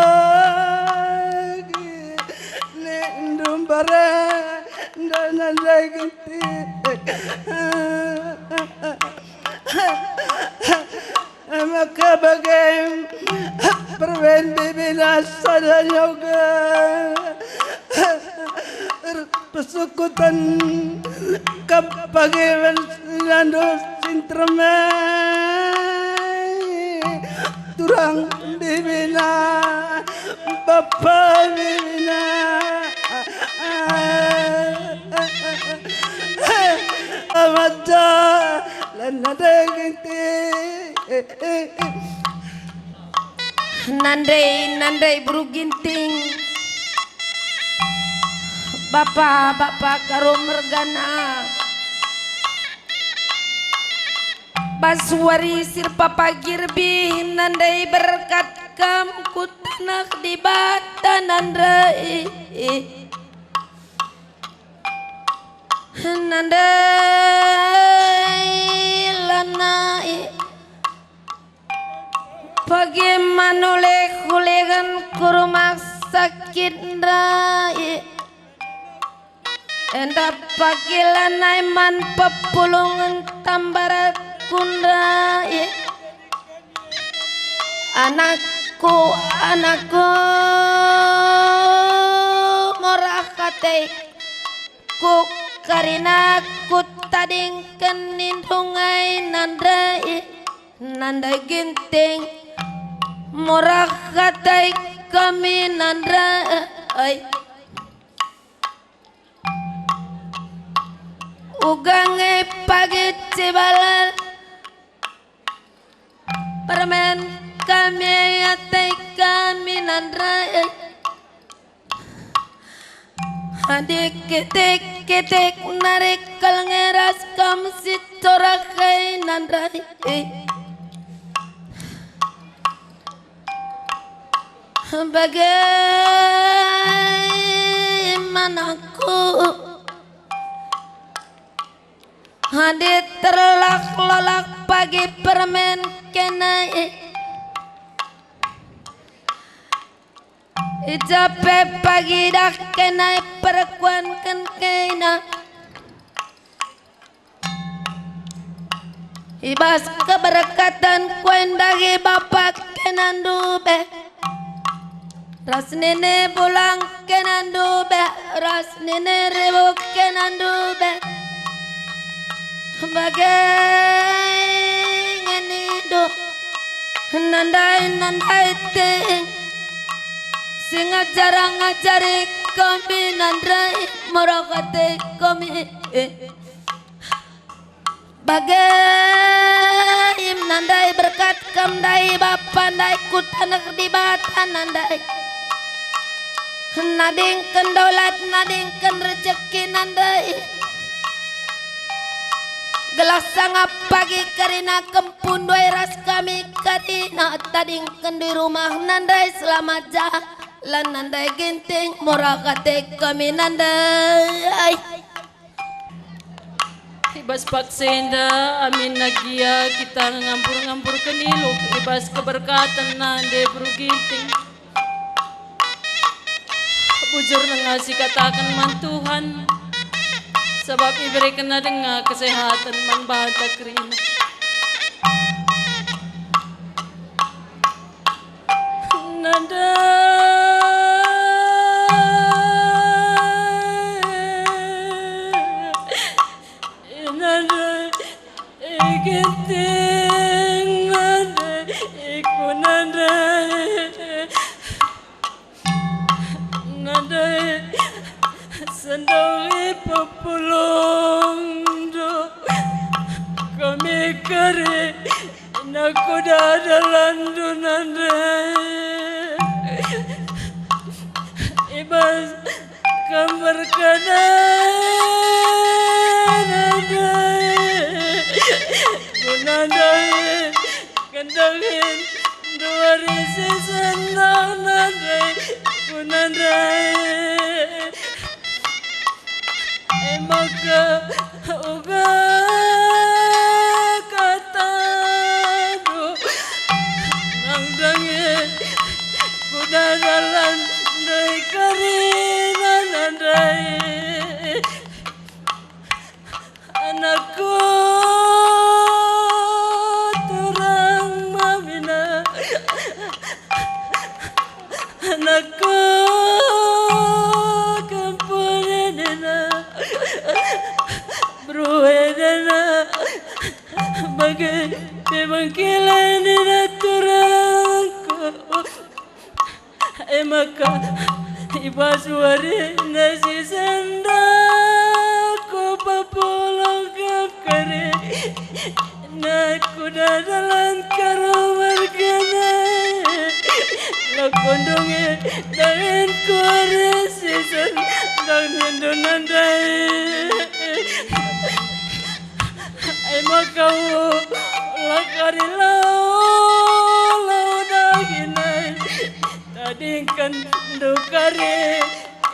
nindum bare dan lagi maka bagay perwen bibina sada yoga pesukutan kapage nando sintremai turang bibina bapa bibina amada lanade ginti Nandai bro ginting. Bapak karo mergana Baswari sir papa girbi nandai berkat kam kutanak di bata nandai lanai bagaimana oleh-olehan kurmak sakit rai Enda pagilanai man pepulungan tambarat kundai anakku morah kate ku karina ku tading kenindungai nandai ginting morah kate kami nandai ugange pagi cibalal permen kami atai kami nandrai Adik kitik narik kalngeras kam sitorakai nandrai Bagaimanaku Adik terlak-lolak pagi permen kenai Ijape pagi dah kenai perkuan kena Ibas keberkatan kuen dagi bapak kenandube Ras nene pulang kenandube Ras nene rebu kenandube Bagai ngenido Nandai ting Singa jarang ngajari kami nandrai morokate kami Bagai nandai berkat kamdai bapa nandai kutanak di batan nandai Nadingkan daulat nadingkan rezeki nandai Gelas sangap pagi karina kempun dua ras kami karina tadingkan di rumah nandai selamat jalan nandai ginting morakate kami nandai Ibas paksenda amin nagia kita ngampur-ngampur keniluk ibas keberkatan nande beruginting bujur ngasih katakan man Tuhan sebab iberikan dengar kesehatan man bata kerina nanda nanda ikinting nanda iku nanda nanda sendiri pepulung do kami kare nakuda dalam dunanda ibas kamar kanan nanda gunanda kendangin dua risi senang nanda gunanda maka uga kata do nang dangin kuda dalam doi karina nandai anakku turang mamina anakku Bruedana bagai pemangkilan naturangku maka ibasuari nasi sendaku papulang kare nakuda dalam karomar kena lakondonge dan kuaresisan dan nindonandai makau lakari lau daginai tadingkan dukare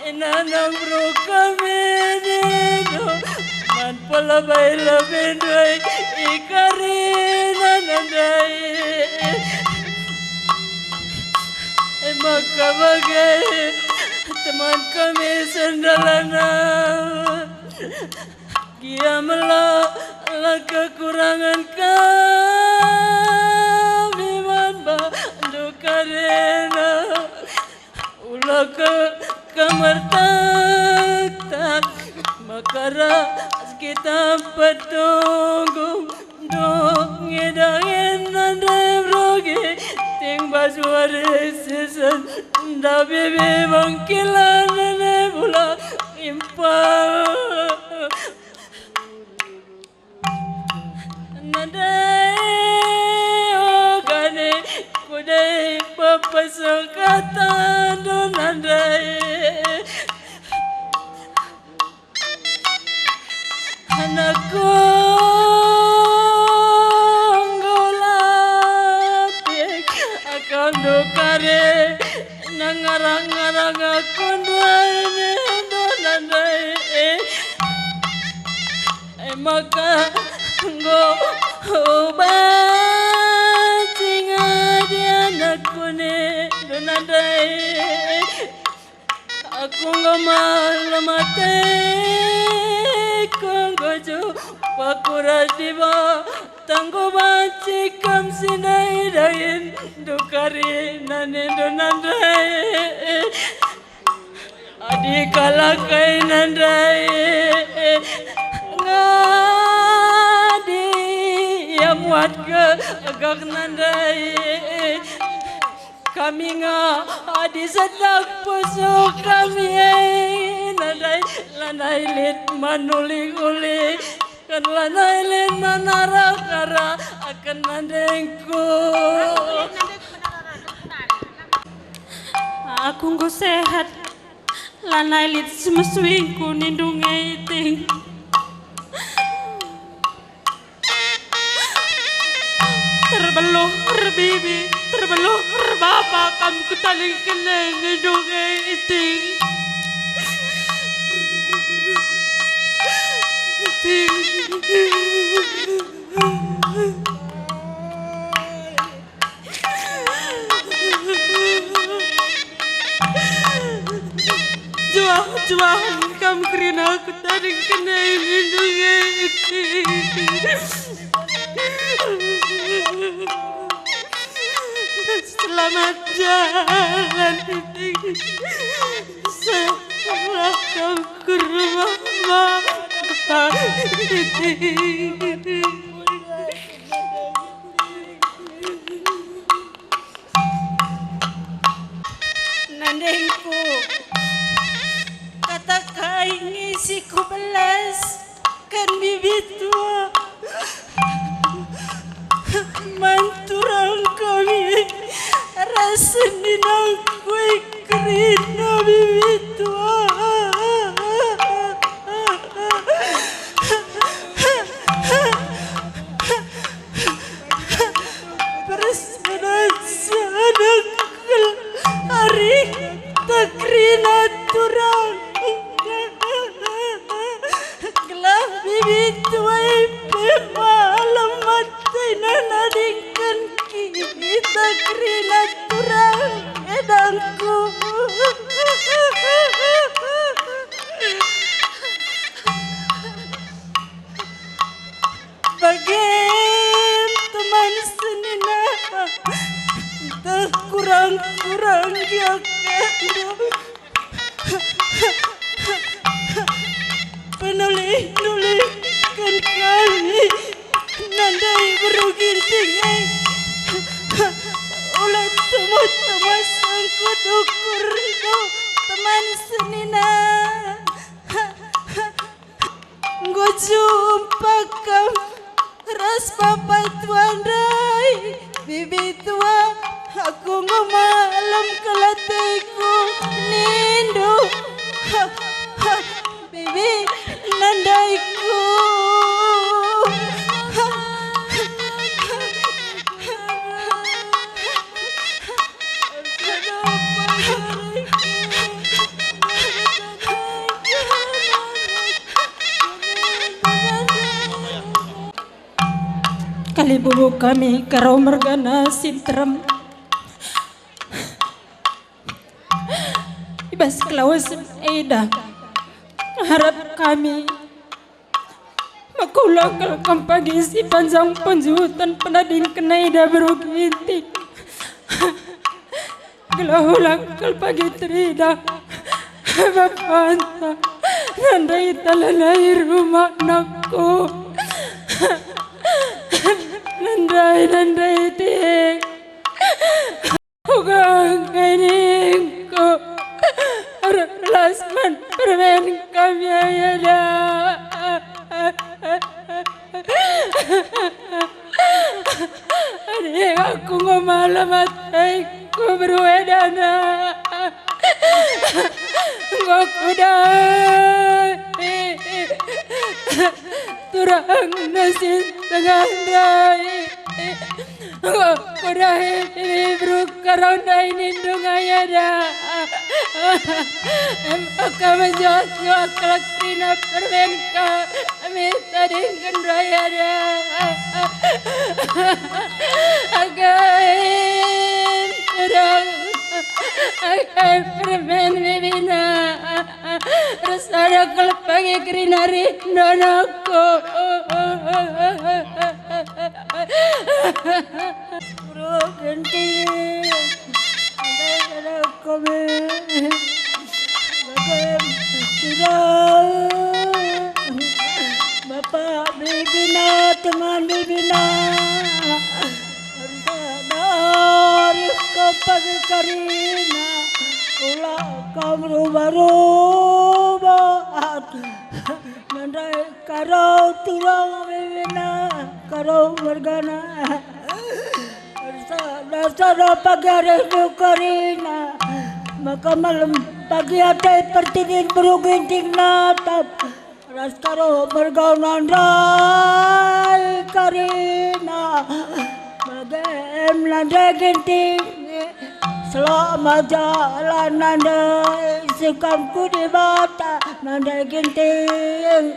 inanang bro kami nido man palabai labendoi ikari nanandai maka bagai teman kami sendalana kiamlah kekurangan kami manbandu karena ulah ke kamar tak makara kita petunggu dong ngedangin nandai brogi ting basuare sesan da bebe bangkilan nene bula impal nandai ogane kudai papasokatan do nandai ngarang aku duane donandai maka go ubacing adian aku ne donandai aku nggak malam mati konggojo pakuras diba tanggo baci kam sinai dain dukari nane donandai adi kalakai nandai ngadi yang muat ke agak nandai kami nga adi sedak puso kami nandai lanai lit manuling-uling kan lanai lit manarakara akan nandengku aku nggak sehat lanai lit semeswingku nindungi iting terbeluh terbibi terbeluh terbapa kamu ketaling keneng nindungi iting Jualan kamu kerina aku tadi kena lindungi selamat jalan setelah kamu ke rumah mama nandengku kata kai ngisi ku belas kan bibit tua manturang kami rasanin kue kerina bibit tua perasaan sanak hari takrina turang gelah bibit tuai malam mati nanadingkan kita kerina turang edangku bagai teman senina tak kurang-kurang dia penulis-nuliskan kami nandai beruginting ulah temu-temu sangkut ukur do teman senina nggo jumpa kam ras papa tuandai bibi tua aku ngemalam kelatiku nindu bibi nandaiku kali bubuk kami karau mergana sintrem ibas kelawas eda harap kami makulang kalau pagi si panjang penjutan penadin kena eda berugintik gelaulang kalau pagi terida bapanta nandai talalai rumah nakku nandai tik ugang kainingku lasman permen kami ada adik aku ngemalam hatiku berwedana aku dah turang nasi tengah rai aku dah beruk karau nindung ayada Kami Joshua Kalaktina Permenka kami tadi kendrayana agai terang agai permen bibina rasana kalpagi kerinari donako bro ganti ada kami Bapak bibina, teman bibina, dari kapag karina, ulah kamu berubah, mandai karau turang bibina, karau mergana, dasar pagare karina, maka malam pagi hati pertidin beruginting natap. Raskaro bergaunan rai karina bagem nanda genting selamat jalan nanda sekamku di bata nanda genting.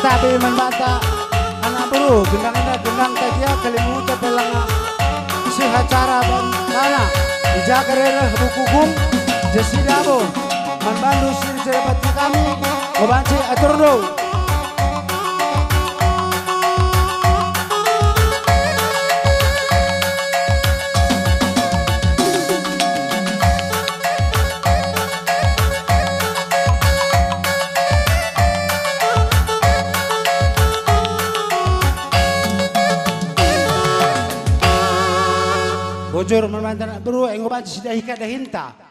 Tapi membata anak bro gendang tajia kalimu tapelang si acara bana dijakarera bukugung jasidabo manbandu sir jerepati kami obanci aturdo. Bojor mantan bro engo banci sidah hika dahinta.